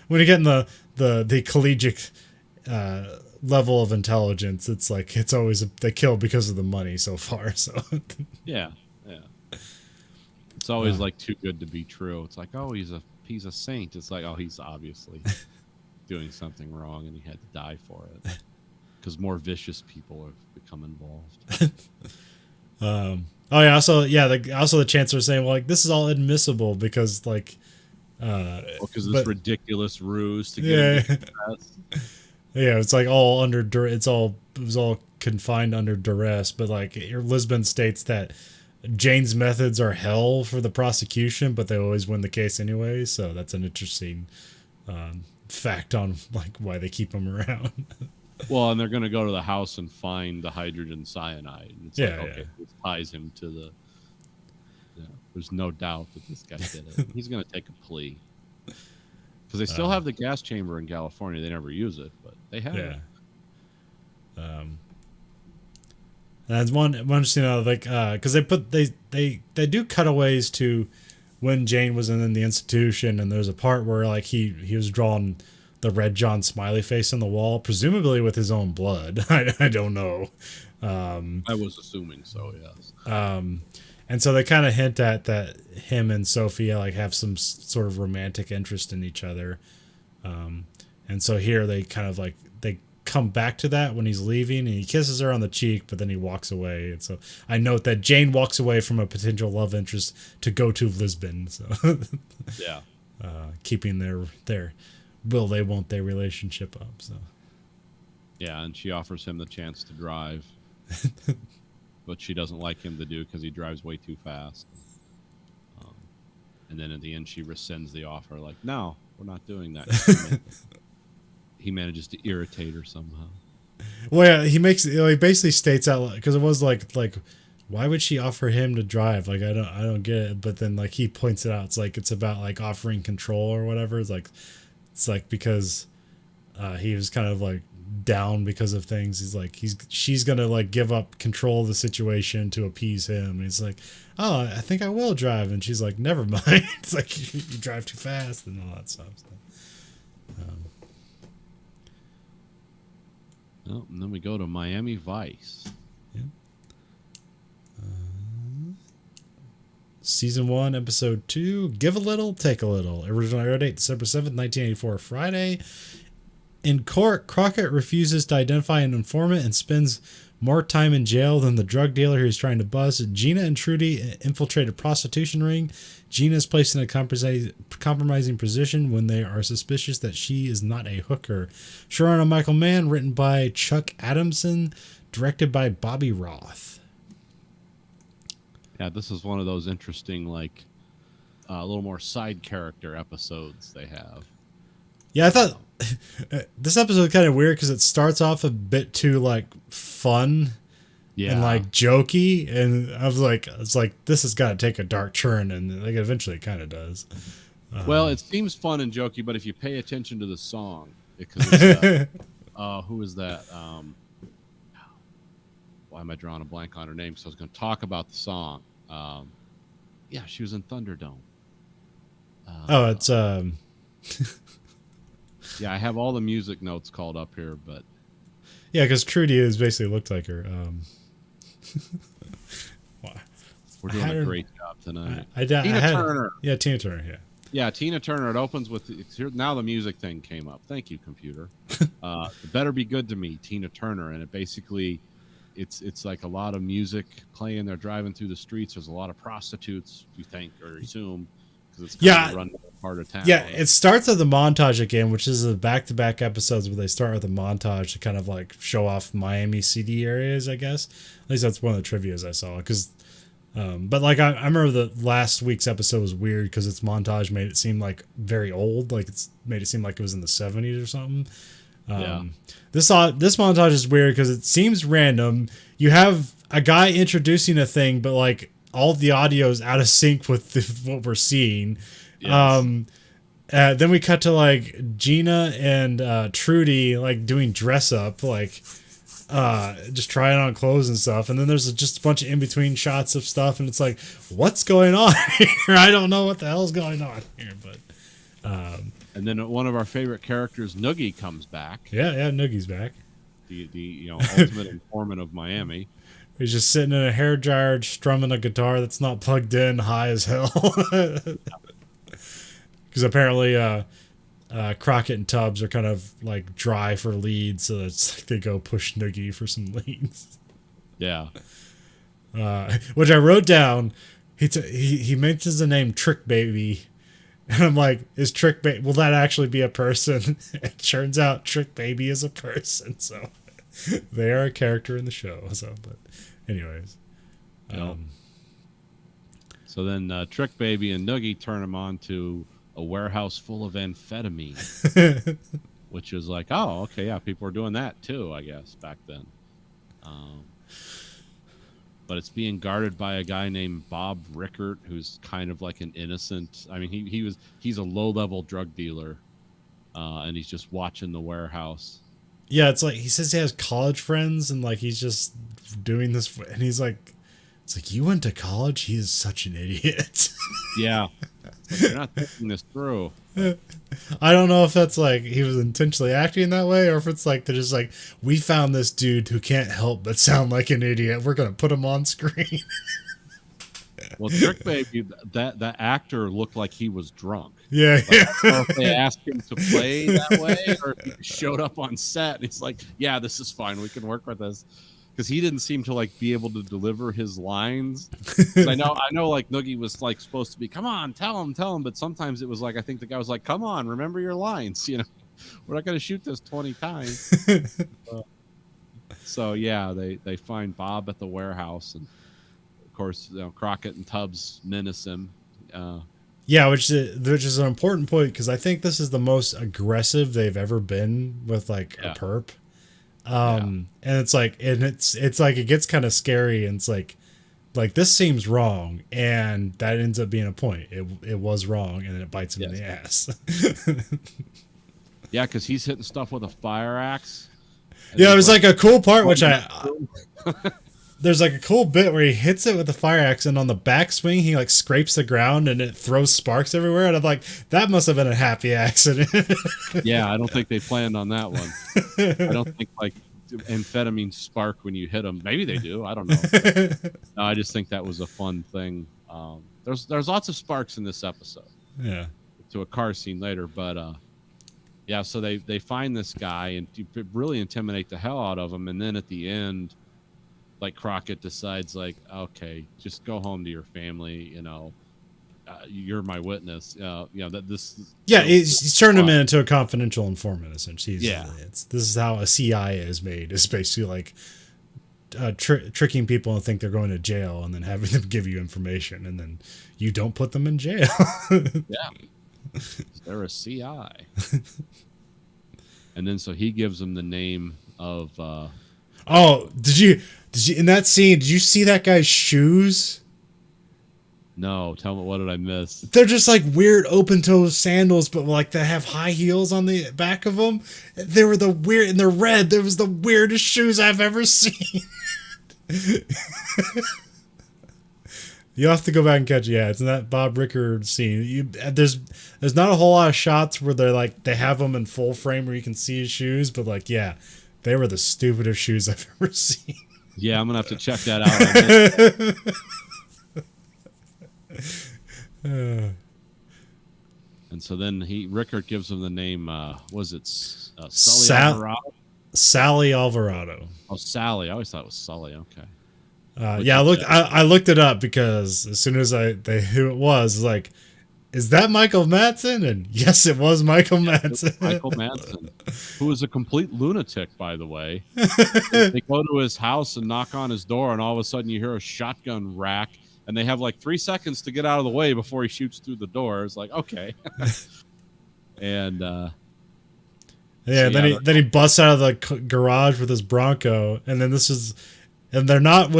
S1: when you get in the collegiate level of intelligence, it's like, it's always they kill because of the money so far. So
S2: yeah. It's always like too good to be true. It's like, oh, he's a saint. It's like, oh, he's obviously doing something wrong and he had to die for it because more vicious people have become involved.
S1: Oh yeah, also the chancellor saying, well, like, this is all admissible because like
S2: because this ridiculous ruse to get him to confess.
S1: Yeah, it's like all under it was all confined under duress, but like Lisbon states that Jane's methods are hell for the prosecution, but they always win the case anyway, so that's an interesting fact on like why they keep him around.
S2: Well, and they're going to go to the house and find the hydrogen cyanide. And it's this ties him to the. Yeah, there's no doubt that this guy did it. He's going to take a plea because they still have the gas chamber in California. They never use it, but they have it.
S1: And that's one interesting, like, because they do cutaways to when Jane was in the institution, and there's a part where like he was drawing the red John smiley face on the wall, presumably with his own blood. I don't know.
S2: I was assuming so, yes.
S1: And so they kind of hint at that him and Sophia like have some sort of romantic interest in each other. And so here they kind of like they come back to that when he's leaving, and he kisses her on the cheek, but then he walks away. And so I note that Jane walks away from a potential love interest to go to Lisbon. So
S2: yeah,
S1: keeping their will they won't they relationship up. So
S2: yeah, and she offers him the chance to drive, but she doesn't like him to do because he drives way too fast. And then at the end, she rescinds the offer, like, no, we're not doing that. He manages to irritate her somehow.
S1: Well, yeah, he basically states out, because it was like why would she offer him to drive? Like, I don't get it. But then like he points it out. It's like it's about like offering control or whatever. It's like because he was kind of like down because of things. He's like she's gonna like give up control of the situation to appease him. And he's like, oh, I think I will drive. And she's like, never mind. It's like you drive too fast and all that stuff. So,
S2: oh, and then we go to Miami Vice.
S1: Yeah. Season 1, Episode 2, Give a Little, Take a Little. Original air date, December 7th, 1984, Friday. In court, Crockett refuses to identify an informant and spends more time in jail than the drug dealer he's trying to bust. Gina and Trudy infiltrate a prostitution ring. Gina is placed in a compromising position when they are suspicious that she is not a hooker. Showrunner Michael Mann, written by Chuck Adamson, directed by Bobby Roth.
S2: Yeah, this is one of those interesting, like, a little more side character episodes they have.
S1: Yeah, I thought this episode was kind of weird because it starts off a bit too like fun and like jokey, and I was like, it's like this has got to take a dark turn, and like eventually it kind of does.
S2: Well, it seems fun and jokey, but if you pay attention to the song, because it's, who is that? Why am I drawing a blank on her name? So I was going to talk about the song. Yeah, she was in Thunderdome.
S1: It's
S2: yeah, I have all the music notes called up here, but
S1: yeah, because Trudy is basically looked like her.
S2: We're doing a great job tonight.
S1: Tina Turner. Yeah, Tina Turner. Yeah.
S2: Yeah, Tina Turner. It opens with now the music thing came up. Thank you, computer. It Better Be Good to Me, Tina Turner, and it basically it's like a lot of music playing. They're driving through the streets. There's a lot of prostitutes, you think or assume, because it's kind of run part of town.
S1: Yeah, it starts with the montage again, which is the back-to-back episodes where they start with a montage to kind of like show off Miami CD areas, I guess. At least that's one of the trivias I saw. But like I remember the last week's episode was weird because its montage made it seem like very old, like it's made it seem like it was in the 70s or something. This montage is weird because it seems random. You have a guy introducing a thing, but like all the audio is out of sync with what we're seeing. Yes. Then we cut to like Gina and Trudy like doing dress up, like just trying on clothes and stuff, and then there's just a bunch of in between shots of stuff, and it's like, what's going on here? I don't know what the hell's going on here, but
S2: and then one of our favorite characters, Noogie, comes back.
S1: Yeah, Noogie's back.
S2: The ultimate informant of Miami.
S1: He's just sitting in a hairdryer, strumming a guitar that's not plugged in, high as hell. Because apparently, Crockett and Tubbs are kind of like dry for leads, so it's like they go push Noogie for some leads.
S2: Yeah.
S1: Which I wrote down. He mentions the name Trick Baby, and I'm like, is Trick Baby? Will that actually be a person? It turns out Trick Baby is a person, so they are a character in the show. So, but anyways,
S2: so then Trick Baby and Noogie turn him on to a warehouse full of amphetamine, which is like, oh, okay, yeah, people were doing that too, I guess, back then. But it's being guarded by a guy named Bob Rickert, who's kind of like an innocent. I mean, he's a low-level drug dealer, and he's just watching the warehouse.
S1: Yeah, it's like he says he has college friends, and like he's just doing this, and he's like, it's like, you went to college? He is such an idiot.
S2: Yeah, like, you're not thinking this through.
S1: I don't know if that's like he was intentionally acting that way, or if it's like they're just like, we found this dude who can't help but sound like an idiot. We're gonna put him on screen.
S2: Well, Trick Baby, that actor looked like he was drunk.
S1: Yeah,
S2: like, I don't know if they asked him to play that way, or if he showed up on set and he's like, "Yeah, this is fine. We can work with this." Because he didn't seem to like be able to deliver his lines. I know, like Noogie was like supposed to be, "Come on, tell him," but sometimes it was like, I think the guy was like, "Come on, remember your lines. You know, we're not going to shoot this 20 times." So yeah, they find Bob at the warehouse, and of course, Crockett and Tubbs menace him.
S1: Yeah, which is an important point, because I think this is the most aggressive they've ever been with like a perp. And it's like, it's like it gets kind of scary, and it's like this seems wrong, and that ends up being a point. It was wrong, and then it bites him in the ass.
S2: Yeah, because he's hitting stuff with a fire axe.
S1: Yeah, it was like a cool part, which there's like a cool bit where he hits it with the fire axe, and on the backswing he like scrapes the ground and it throws sparks everywhere, and I'm like, that must have been a happy accident.
S2: Yeah, I don't think they planned on that one. I don't think like amphetamine spark when you hit them. Maybe they do. I don't know. No, I just think that was a fun thing. There's lots of sparks in this episode.
S1: Yeah.
S2: To a car scene later, but yeah. So they find this guy and really intimidate the hell out of him, and then at the end, like Crockett decides, like, okay, just go home to your family. You know, you're my witness. That this.
S1: Yeah, he's turned him into a confidential informant. Essentially,
S2: yeah.
S1: This is how a CI is made. It's basically like tricking people and think they're going to jail, and then having them give you information, and then you don't put them in jail.
S2: Yeah, they're a CI. And then so he gives them the name of.
S1: Oh, did you in that scene? Did you see that guy's shoes?
S2: No, tell me, what did I miss?
S1: They're just like weird open-toe sandals, but like they have high heels on the back of them. They were and they're red. There was the weirdest shoes I've ever seen. You have to go back and catch it. Yeah, it's in that Bob Rickard scene. There's not a whole lot of shots where they have them in full frame where you can see his shoes, but like, yeah, they were the stupidest shoes I've ever seen.
S2: Yeah, I'm gonna have to check that out. And so then Rickard gives him the name. Was it Sully Alvarado?
S1: Sally Alvarado.
S2: Oh, Sally. I always thought it was Sully. Okay.
S1: Yeah, I looked it up, because as soon as who it was, like, is that Michael Madsen? And yes, it was Michael Madsen.
S2: Michael Madsen, who is a complete lunatic, by the way. They go to his house and knock on his door, and all of a sudden you hear a shotgun rack, and they have like 3 seconds to get out of the way before he shoots through the door. It's like, okay. And
S1: yeah, so then he busts out of the garage with his Bronco, and then and they're not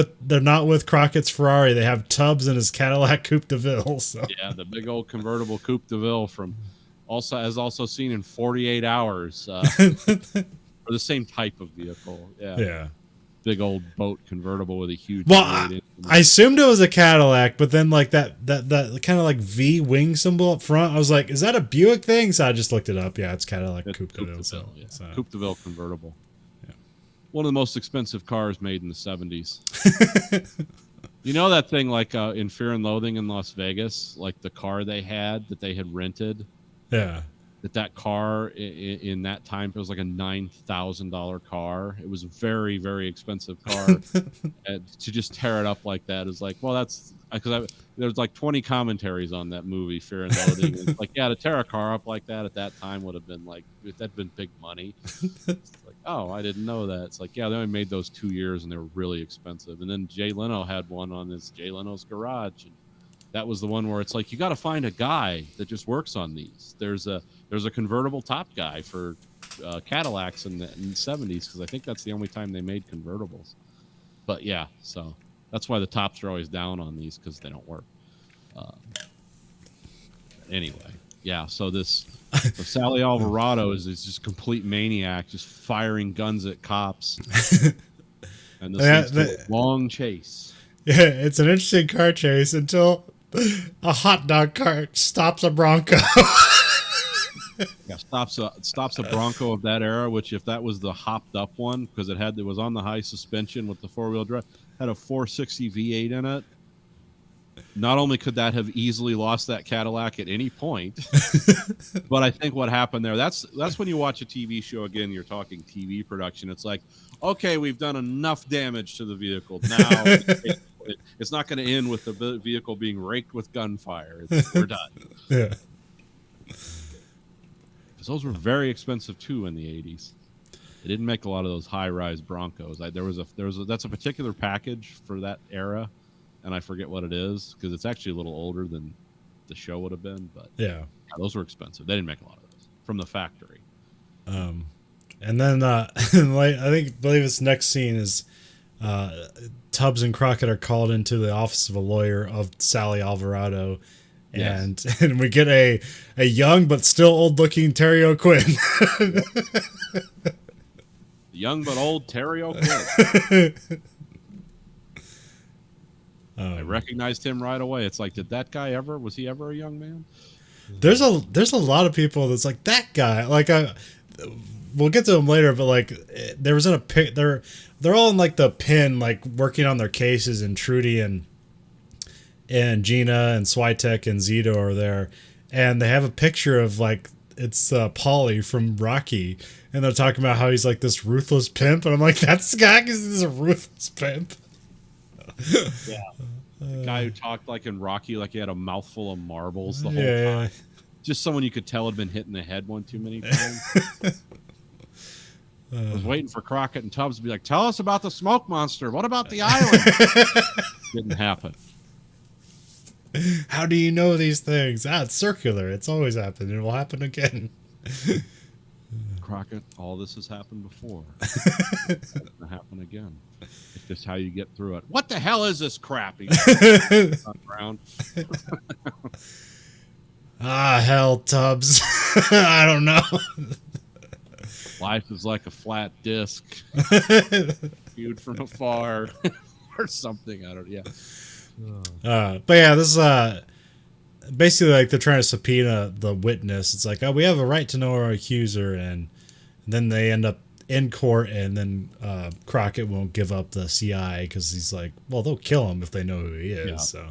S1: with Crockett's Ferrari. They have Tubbs in his Cadillac Coupe de Ville. So.
S2: Yeah, the big old convertible Coupe de Ville from also seen in 48 Hours, or the same type of vehicle. Yeah.
S1: Yeah.
S2: Big old boat convertible with a huge.
S1: Well, I assumed it was a Cadillac, but then like that kind of like V wing symbol up front, I was like, is that a Buick thing? So I just looked it up. Yeah, it's Cadillac Coupe de Ville.
S2: Coupe de Ville convertible. one of the most expensive cars made in the 70s. You know that thing like in Fear and Loathing in Las Vegas, like the car they had that they had rented.
S1: Yeah.
S2: That car in that time, it was like a $9,000 car. It was a very, very expensive car. And to just tear it up like that is like, well, that's because there's like 20 commentaries on that movie, Fear and Loathing. It's like, yeah, to tear a car up like that at that time would have been like, that'd been big money. It's like, oh, I didn't know that. It's like, yeah, they only made those 2 years and they were really expensive. And then Jay Leno had one on his Jay Leno's Garage. And that was the one where it's like, you got to find a guy that just works on these. There's a convertible top guy for Cadillacs in the 70s, because I think that's the only time they made convertibles. But yeah, so that's why the tops are always down on these, because they don't work. Anyway, yeah, so Sally Alvarado is just complete maniac, just firing guns at cops. And this leads to a long chase.
S1: Yeah, it's an interesting car chase until a hot dog cart stops a Bronco.
S2: Yeah, stops a Bronco of that era, which if that was the hopped up one, because it was on the high suspension with the 4-wheel drive, had a 460 V8 in it. Not only could that have easily lost that Cadillac at any point, but I think what happened there, that's when you watch a TV show, again, you're talking TV production. It's like, okay, we've done enough damage to the vehicle. Now it's not going to end with the vehicle being raked with gunfire. We're done.
S1: Yeah.
S2: Because those were very expensive too in the 80s. They didn't make a lot of those high-rise Broncos. That's a particular package for that era, and I forget what it is, because it's actually a little older than the show would have been. But
S1: yeah,
S2: those were expensive. They didn't make a lot of those from the factory.
S1: And then I believe this next scene is Tubbs and Crockett are called into the office of a lawyer of Sally Alvarado. And yes. And we get a young but still old looking Terry O'Quinn.
S2: Young but old Terry O'Quinn. I recognized him right away. It's like, was he ever a young man?
S1: There's a lot of people that's like, that guy. Like, we'll get to him later, but like, there was in a pic. They're all in like the pen, like working on their cases, and Trudy and Gina and Switek and Zito are there, and they have a picture of like, it's Paulie from Rocky, and they're talking about how he's like this ruthless pimp, and I'm like, that's the guy, because he's a ruthless pimp.
S2: Yeah, the guy who talked like in Rocky, like he had a mouthful of marbles the whole time. Just someone you could tell had been hit in the head one too many times. I was waiting for Crockett and Tubbs to be like, tell us about the smoke monster. What about the island? Didn't happen.
S1: How do you know these things? It's circular. It's always happened. It will happen again.
S2: Crockett, all this has happened before. It's going to happen again. It's just how you get through it. What the hell is this crap? Ground.
S1: Hell, Tubbs. I don't know.
S2: Life is like a flat disc. Viewed from afar. Or something. I don't know. Yeah.
S1: But yeah, this is basically like they're trying to subpoena the witness. It's like, oh, we have a right to know our accuser, and then they end up in court, and then Crockett won't give up the CI because he's like, well, they'll kill him if they know who he is. Yeah. So,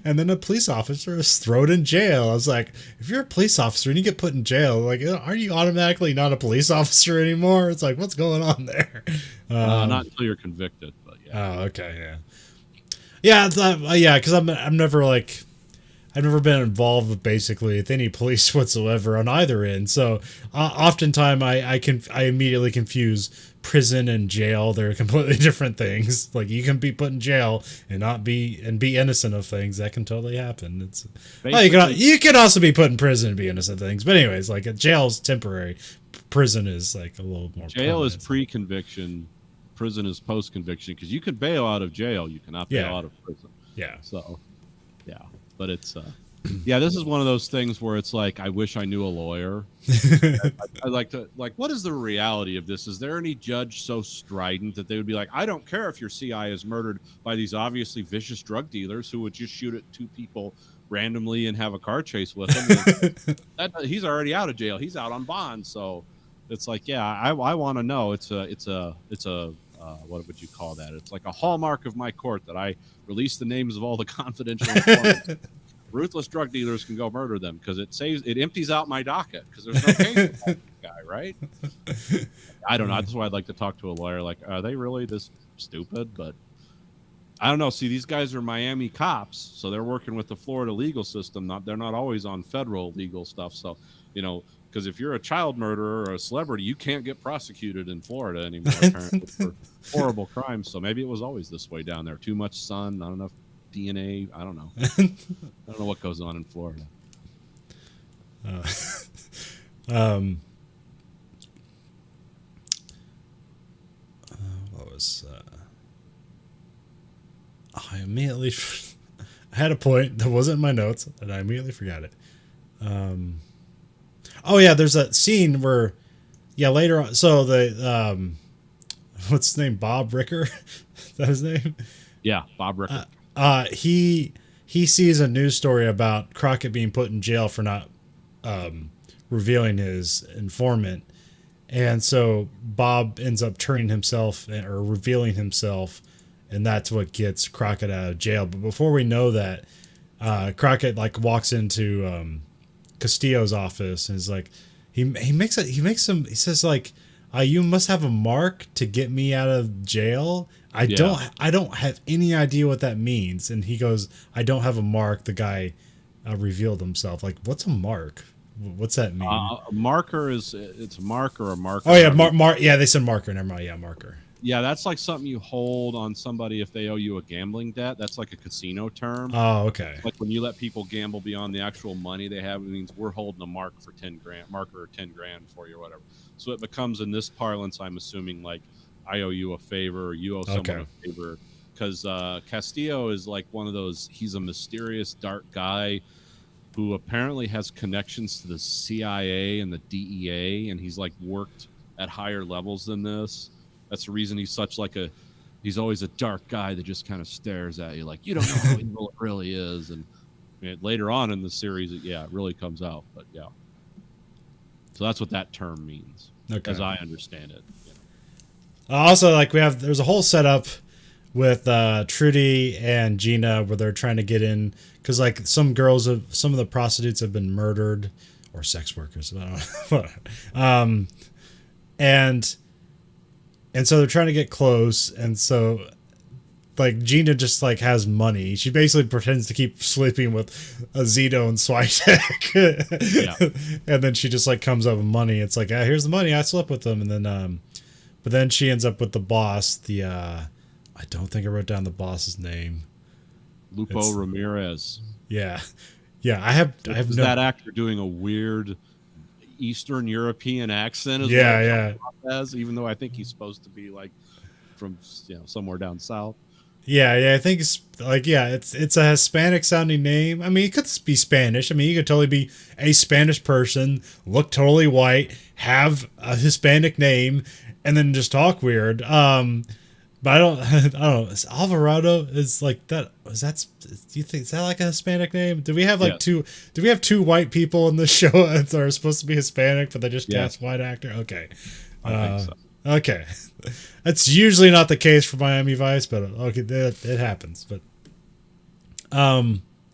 S1: and then a police officer is thrown in jail. I was like, if you're a police officer and you get put in jail, like, aren't you automatically not a police officer anymore? It's like, what's going on there?
S2: Not until you're convicted, but yeah.
S1: Oh, okay, yeah, because I've never been involved with basically with any police whatsoever on either end. So oftentimes I immediately confuse prison and jail. They're completely different things. Like, you can be put in jail and be innocent of things. That can totally happen. It's you can also be put in prison and be innocent of things. But anyways, like, jail's temporary. Prison is like a little more.
S2: Jail is pre-conviction. Prison is post-conviction, because you can bail out of jail. You cannot bail out of prison.
S1: Yeah.
S2: So, yeah. But it's this is one of those things where it's like, I wish I knew a lawyer. I'd like to, like, what is the reality of this? Is there any judge so strident that they would be like, I don't care if your CI is murdered by these obviously vicious drug dealers who would just shoot at two people randomly and have a car chase with him. He's already out of jail. He's out on bond. So it's like, yeah, I want to know. It's a what would you call that? It's like a hallmark of my court that I release the names of all the confidential informants. Ruthless drug dealers can go murder them because it empties out my docket because there's no case for that guy, right? I don't know. That's why I'd like to talk to a lawyer. Like, are they really this stupid? But I don't know. See, these guys are Miami cops, so they're working with the Florida legal system. They're not always on federal legal stuff. So, because if you're a child murderer or a celebrity, you can't get prosecuted in Florida anymore, apparently, for horrible crimes. So maybe it was always this way down there. Too much sun, not enough DNA. I don't know. I don't know what goes on in Florida.
S1: What was I immediately I had a point that wasn't in my notes and I immediately forgot it. Oh yeah, there's a scene where later on, so the what's his name, Bob Ricker? Is that his name?
S2: Yeah, Bob Ricker.
S1: He sees a news story about Crockett being put in jail for not revealing his informant, and so Bob ends up turning himself or revealing himself, and that's what gets Crockett out of jail. But before we know that, Crockett walks into Castillo's office and is like, he says you must have a mark to get me out of jail. I don't have any idea what that means. And he goes, I don't have a mark. The guy revealed himself. Like, what's a mark? What's that mean?
S2: A marker it's a mark or a marker.
S1: Oh yeah, yeah, they said marker. Never mind. Yeah, marker.
S2: Yeah, that's like something you hold on somebody if they owe you a gambling debt. That's like a casino term.
S1: Oh, okay.
S2: Like when you let people gamble beyond the actual money they have, it means we're holding a mark for 10 grand, marker or 10 grand for you or whatever. So it becomes, in this parlance, I'm assuming, like I owe you a favor or you owe someone a favor. Because Castillo is like one of those, he's a mysterious dark guy who apparently has connections to the CIA and the DEA, and he's like worked at higher levels than this. That's the reason he's such he's always a dark guy that just kind of stares at you like, you don't know how evil it really is. And later on in the series, it really comes out. But yeah. So that's what that term means, as I understand it.
S1: Also, there's a whole setup with Trudy and Gina where they're trying to get in because some of the prostitutes have been murdered, or sex workers. I don't know. And so they're trying to get close, and so Gina just has money. She basically pretends to keep sleeping with Zito and Switek. And then she just comes up with money. It's like, here's the money, I slept with them. And then but then she ends up with the boss, I don't think I wrote down the boss's name.
S2: Lupo Ramirez.
S1: Yeah. I have
S2: that actor doing a weird Eastern European accent as even though I think he's supposed to be from somewhere down south.
S1: I think it's it's a Hispanic sounding name. I mean, it could be Spanish. I mean, you could totally be a Spanish person, look totally white, have a Hispanic name, and then just talk weird. But I don't know. Alvarado is that. Do you think is that a Hispanic name? Do we have two? Do we have two white people in the show that are supposed to be Hispanic, but they just cast white actor? Okay,
S2: I think so.
S1: Okay, that's usually not the case for Miami Vice, but okay, it happens. But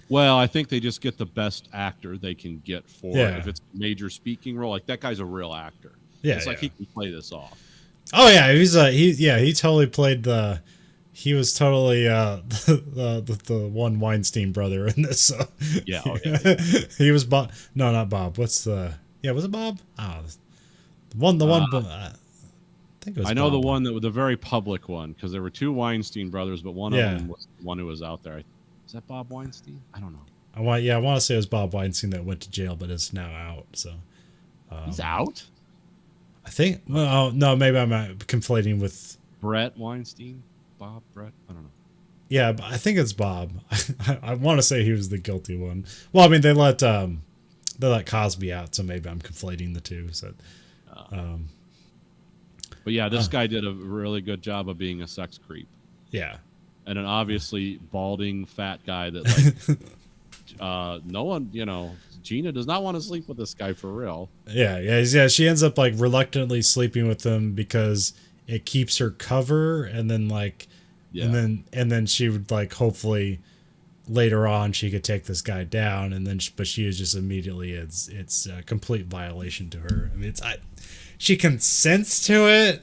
S2: well, I think they just get the best actor they can get for it. If it's a major speaking role. That guy's a real actor. Yeah, it's he can play this off. Oh yeah,
S1: he totally played he was totally the one Weinstein brother in this. So.
S2: Yeah,
S1: he was Bob. No, not Bob. Was it Bob? Oh, the one. I think it was.
S2: I know
S1: Bob.
S2: the one that was the very public one because there were two Weinstein brothers, but one of them was the one who was out there. Is that Bob Weinstein? I don't know.
S1: I want to say it was Bob Weinstein that went to jail, but is now out. So
S2: he's out.
S1: I think. Well, no, maybe I'm conflating with
S2: Brett Weinstein. Bob, Brett. I don't know.
S1: Yeah, but I think it's Bob. I want to say he was the guilty one. Well, I mean, they let Cosby out, so maybe I'm conflating the two. So,
S2: but yeah, this guy did a really good job of being a sex creep.
S1: Yeah,
S2: and an obviously balding fat guy that no one, Gina does not want to sleep with this guy for real.
S1: Yeah. She ends up like reluctantly sleeping with him because it keeps her cover, and then like,
S2: Yeah.
S1: and then she would like hopefully later on she could take this guy down, and then but she is just immediately it's a complete violation to her. I mean, she consents to it,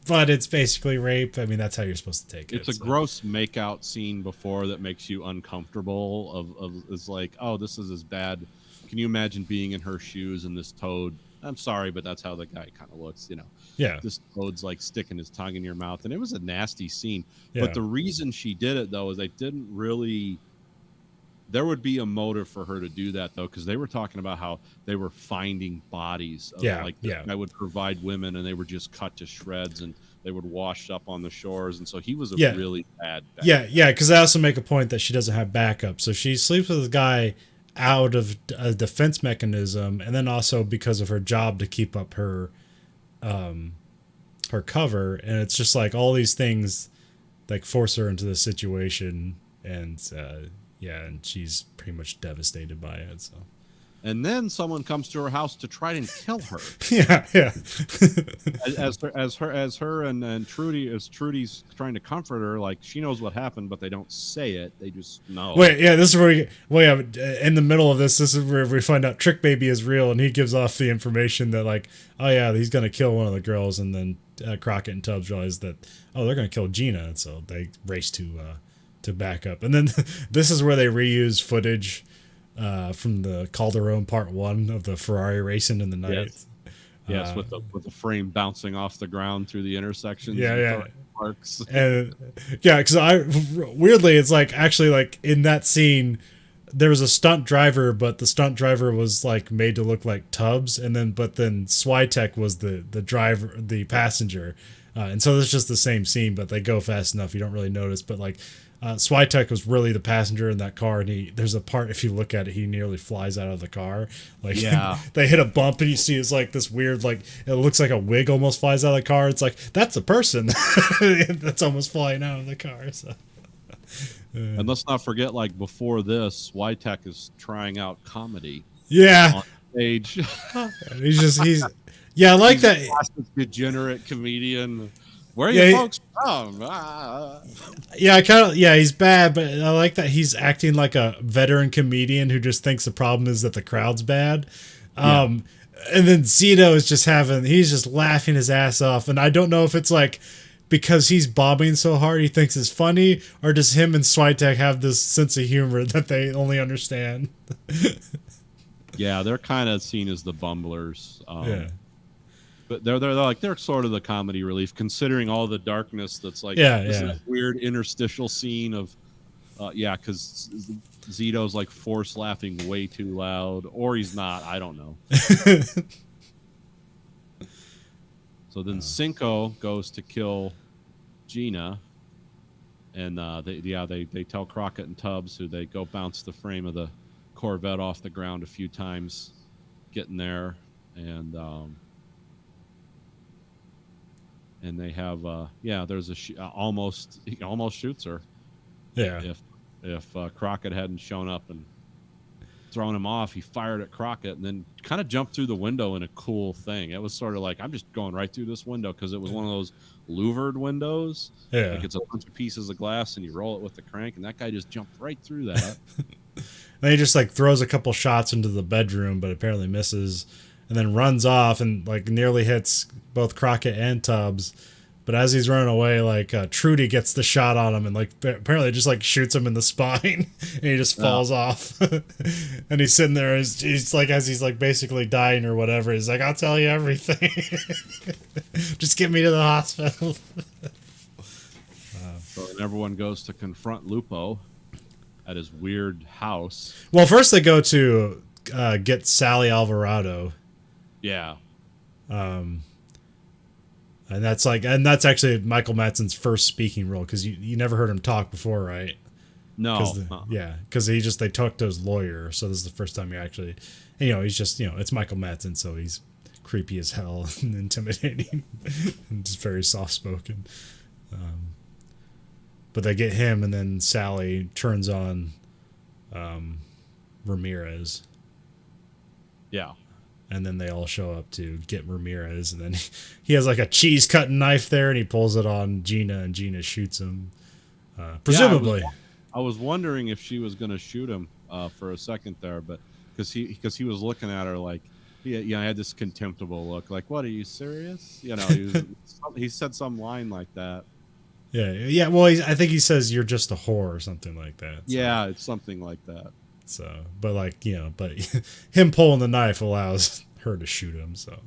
S1: but it's basically rape. I mean, that's how you're supposed to take it.
S2: It's a gross makeout scene before that makes you uncomfortable. It's like, oh, this is as bad. Can you imagine being in her shoes and this toad? I'm sorry, but that's how the guy kind of looks,
S1: Yeah.
S2: This toad's like sticking his tongue in your mouth, and it was a nasty scene.
S1: Yeah.
S2: But the reason she did it though is they didn't really. There would be a motive for her to do that though, because they were talking about how they were finding bodies. I would provide women, and they were just cut to shreds, and they would wash up on the shores, and so he was a really bad.
S1: Yeah. Because I also make a point that she doesn't have backup, so she sleeps with a guy out of a defense mechanism, and then also because of her job to keep up her cover, and it's just like all these things like force her into this situation, and and she's pretty much devastated by it. So,
S2: and then someone comes to her house to try and kill her.
S1: yeah.
S2: as her and Trudy, as Trudy's trying to comfort her, like she knows what happened, but they don't say it. They just know.
S1: Wait, yeah, this is where in the middle of this is where we find out Trick Baby is real, and he gives off the information that like, oh yeah, he's gonna kill one of the girls, and then Crockett and Tubbs realize that they're gonna kill Gina, and so they race to back up, and then this is where they reuse footage from the Calderon Part 1 of the Ferrari racing in the night.
S2: Yes, with the frame bouncing off the ground through the intersections.
S1: Yeah.
S2: Parks.
S1: And because weirdly, it's like actually like in that scene, there was a stunt driver, but the stunt driver was like made to look like Tubbs, and then Switek was the driver, the passenger, and so it's just the same scene, but they go fast enough you don't really notice. But like Switek was really the passenger in that car, and there's a part, if you look at it, he nearly flies out of the car. Like they hit a bump, and you see it's like this weird, like it looks like a wig almost flies out of the car. It's like that's a person that's almost flying out of the car. So.
S2: And let's not forget, like before this, Switek is trying out comedy.
S1: Yeah.
S2: On stage.
S1: he's I like that.
S2: Degenerate comedian. Where are you folks from?
S1: He's bad, but I like that he's acting like a veteran comedian who just thinks the problem is that the crowd's bad. And then Zito is he's just laughing his ass off. And I don't know if it's like because he's bobbing so hard he thinks it's funny, or does him and Switek have this sense of humor that they only understand?
S2: Yeah, they're kind of seen as the bumblers. But they're sort of the comedy relief, considering all the darkness that's like this weird interstitial scene of because Zito's like force laughing way too loud, or he's not. I don't know. So then Cinco goes to kill Gina, and they tell Crockett and Tubbs, who they go bounce the frame of the Corvette off the ground a few times, getting there, and they have there's he almost shoots her.
S1: Yeah.
S2: If Crockett hadn't shown up and thrown him off, he fired at Crockett and then kind of jumped through the window in a cool thing. It was sort of like, I'm just going right through this window, because it was one of those louvered windows.
S1: Yeah.
S2: Like it's a bunch of pieces of glass and you roll it with the crank, and that guy just jumped right through that.
S1: And he just like throws a couple shots into the bedroom, but apparently misses, and then runs off and like nearly hits both Crockett and Tubbs. But as he's running away, like Trudy gets the shot on him and like apparently just like shoots him in the spine, and he just falls off. And he's sitting there, he's like, as he's like basically dying or whatever, he's like, I'll tell you everything. Just get me to the hospital.
S2: So then everyone goes to confront Lupo at his weird house.
S1: Well, first they go to get Sally Alvarado.
S2: Yeah.
S1: And that's actually Michael Madsen's first speaking role, because you never heard him talk before, right?
S2: No.
S1: Because they talked to his lawyer, so this is the first time you actually, he's just, it's Michael Madsen, so he's creepy as hell and intimidating and just very soft spoken. But they get him, and then Sally turns on Ramirez.
S2: Yeah.
S1: And then they all show up to get Ramirez, and then he has like a cheese cutting knife there, and he pulls it on Gina, and Gina shoots him. Presumably,
S2: I was wondering if she was going to shoot him for a second there, but because he was looking at her like he had this contemptible look, like, "What, are you serious?" He said some line like that.
S1: Yeah. Well, I think he says you're just a whore or something like that. So.
S2: Yeah, it's something like that.
S1: So, but like but him pulling the knife allows her to shoot him. So,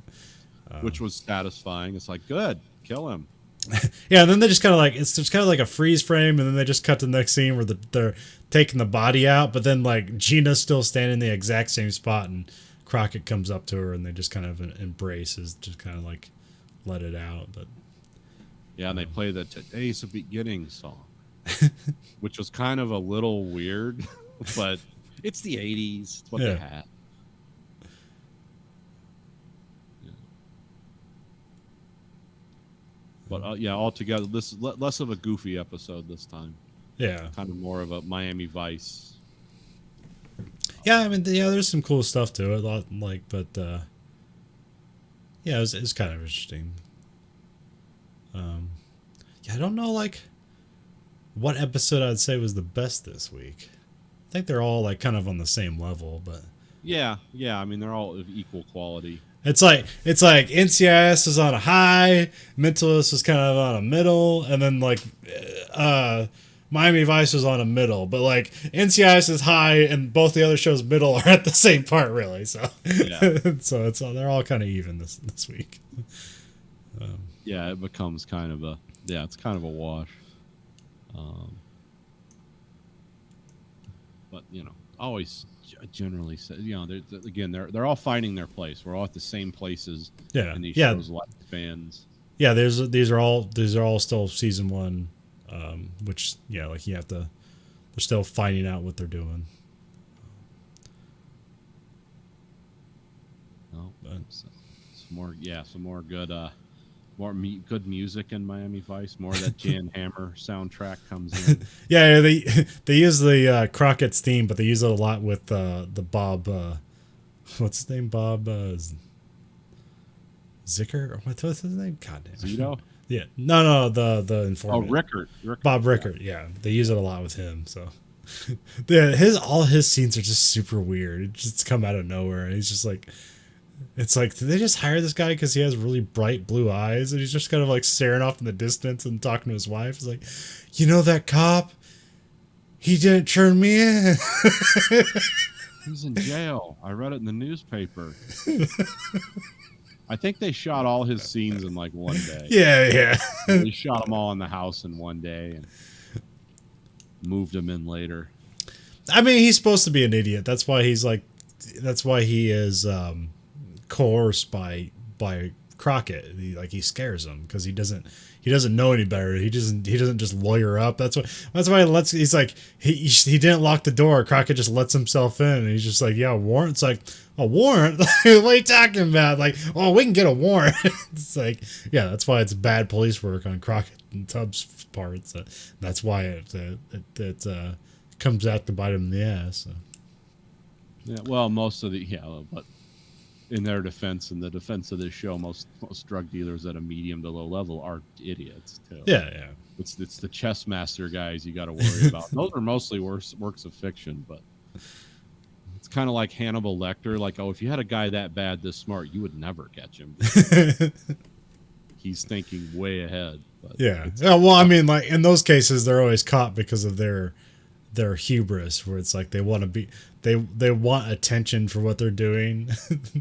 S2: which was satisfying. It's like, good, kill him.
S1: Yeah, and then they just kind of like it's just kind of like a freeze frame, and then they just cut to the next scene where they're taking the body out, but then like Gina's still standing in the exact same spot, and Crockett comes up to her, and they just kind of embraces, just kind of like let it out. But
S2: yeah, and they play the "Today's a Beginning" song, which was kind of a little weird, but it's the '80s. It's what they had. But altogether, this is less of a goofy episode this time.
S1: Yeah,
S2: kind of more of a Miami Vice.
S1: Yeah, I mean, there's some cool stuff to it, it was kind of interesting. I don't know, like, what episode I'd say was the best this week. I think they're all like kind of on the same level, but
S2: yeah. I mean, they're all of equal quality.
S1: It's like NCIS is on a high, Mentalist is kind of on a middle, and then like Miami Vice is on a middle. But like NCIS is high, and both the other shows middle are at the same part, really. So so they're all kind of even this week.
S2: It becomes kind of it's kind of a wash. But always generally say, they're all finding their place. We're all at the same places in these shows lifespans. Yeah,
S1: these are all still season 1, which like they're still finding out what they're doing.
S2: Some more good good music in Miami Vice. More of that Jan Hammer soundtrack comes in.
S1: They use the Crockett's theme, but they use it a lot with the Bob. What's his name? Bob Zicker? Or what's his name? God damn.
S2: Zito?
S1: Yeah. No, the informant.
S2: Oh, Rickert.
S1: Bob Rickert. Yeah, they use it a lot with him. So, all his scenes are just super weird. It just come out of nowhere, and he's just like. It's like, did they just hire this guy because he has really bright blue eyes, and he's just kind of like staring off in the distance and talking to his wife? It's like, that cop, he didn't turn me in.
S2: He's in jail. I read it in the newspaper. I think they shot all his scenes in like one day.
S1: Yeah.
S2: They shot them all in the house in one day and moved him in later.
S1: I mean, he's supposed to be an idiot. That's why he is coerced by Crockett. He scares him because he doesn't know any better. He doesn't just lawyer up. That's why he's like he didn't lock the door. Crockett just lets himself in, and he's just like, yeah, a warrant. It's like, a warrant? What are you talking about? Like, oh, we can get a warrant. It's like, yeah, that's why it's bad police work on Crockett and Tubbs' parts. That's why it comes out to bite him in the ass. So.
S2: Yeah, well, most of but in their defense, in the defense of this show, most drug dealers at a medium to low level are idiots too.
S1: Yeah.
S2: It's the chess master guys you got to worry about. Those are mostly works of fiction, but it's kind of like Hannibal Lecter. Like, if you had a guy that bad, this smart, you would never catch him. He's thinking way ahead. But
S1: well, I mean, like in those cases, they're always caught because of their hubris, where it's like they want to be. They want attention for what they're doing,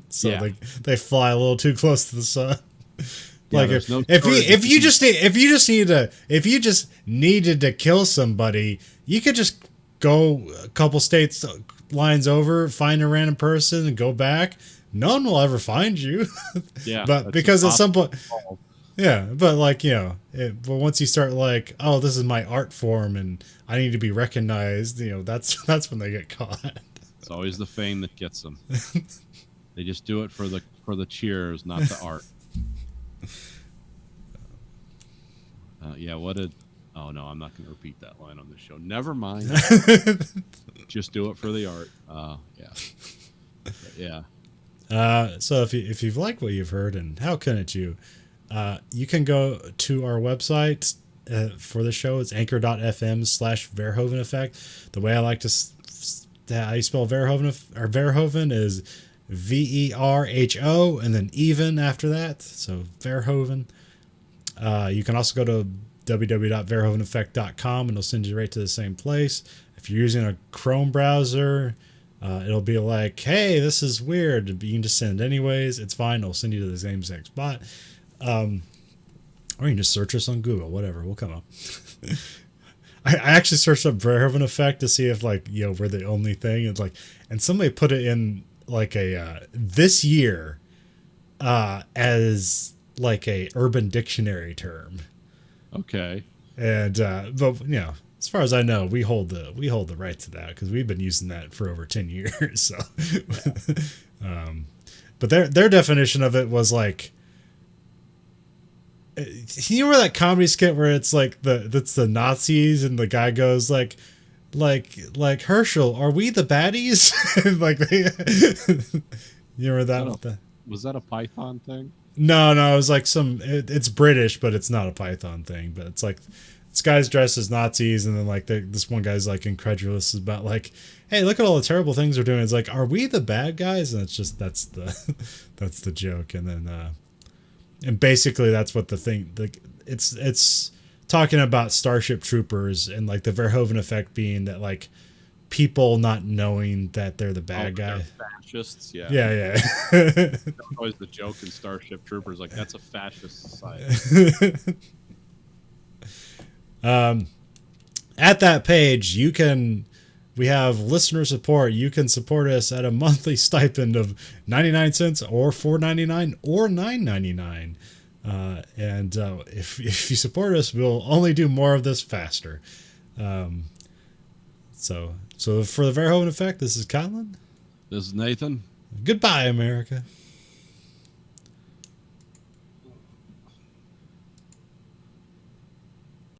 S1: so they fly a little too close to the sun. Like if you just needed to kill somebody, you could just go a couple states lines over, find a random person, and go back. No one will ever find you.
S2: Yeah,
S1: but because at some point. Yeah, but but once you start like, oh, this is my art form and I need to be recognized, that's when they get caught.
S2: It's always the fame that gets them. They just do it for the cheers, not the art. What did Oh no, I'm not going to repeat that line on this show. Never mind. Just do it for the art. Yeah. But yeah.
S1: So if you've liked what you've heard, and how couldn't you, you can go to our website for the show. It's anchor.fm/Verhoeven Effect. The way I like to how you spell Verhoeven is VERHO and then even after that. So Verhoeven. You can also go to www.verhoeveneffect.com and it'll send you right to the same place. If you're using a Chrome browser, it'll be like, hey, this is weird. But you can just send it anyways. It's fine. It'll send you to the same exact spot. Or you can just search us on Google. Whatever. We'll come up. I actually searched up Verhoeven Effect to see if, like, we're the only thing. It's like, and somebody put it in like a this year as like a Urban Dictionary term.
S2: Okay.
S1: And but as far as I know, we hold the right to that because we've been using that for over 10 years. So, but their definition of it was like, you remember that comedy skit where it's like that's the Nazis and the guy goes like Herschel, are we the baddies? Like you remember that?
S2: Was that a Python thing?
S1: No, it was like it's British, but it's not a Python thing. But it's like this guy's dressed as Nazis, and then like this one guy's like incredulous about like, hey, look at all the terrible things we're doing. It's like, are we the bad guys? And it's just that's the joke. And then and basically that's what the thing like it's talking about Starship Troopers and like the Verhoeven effect being that like people not knowing that they're the bad guy.
S2: Fascists, yeah.
S1: Yeah.
S2: That's always the joke in Starship Troopers, like that's a fascist society.
S1: At that page, we have listener support. You can support us at a monthly stipend of 99 cents or $4.99 or $9.99. And if you support us, we'll only do more of this faster. So for the Verhoeven Effect, this is Colin.
S2: This is Nathan.
S1: Goodbye, America.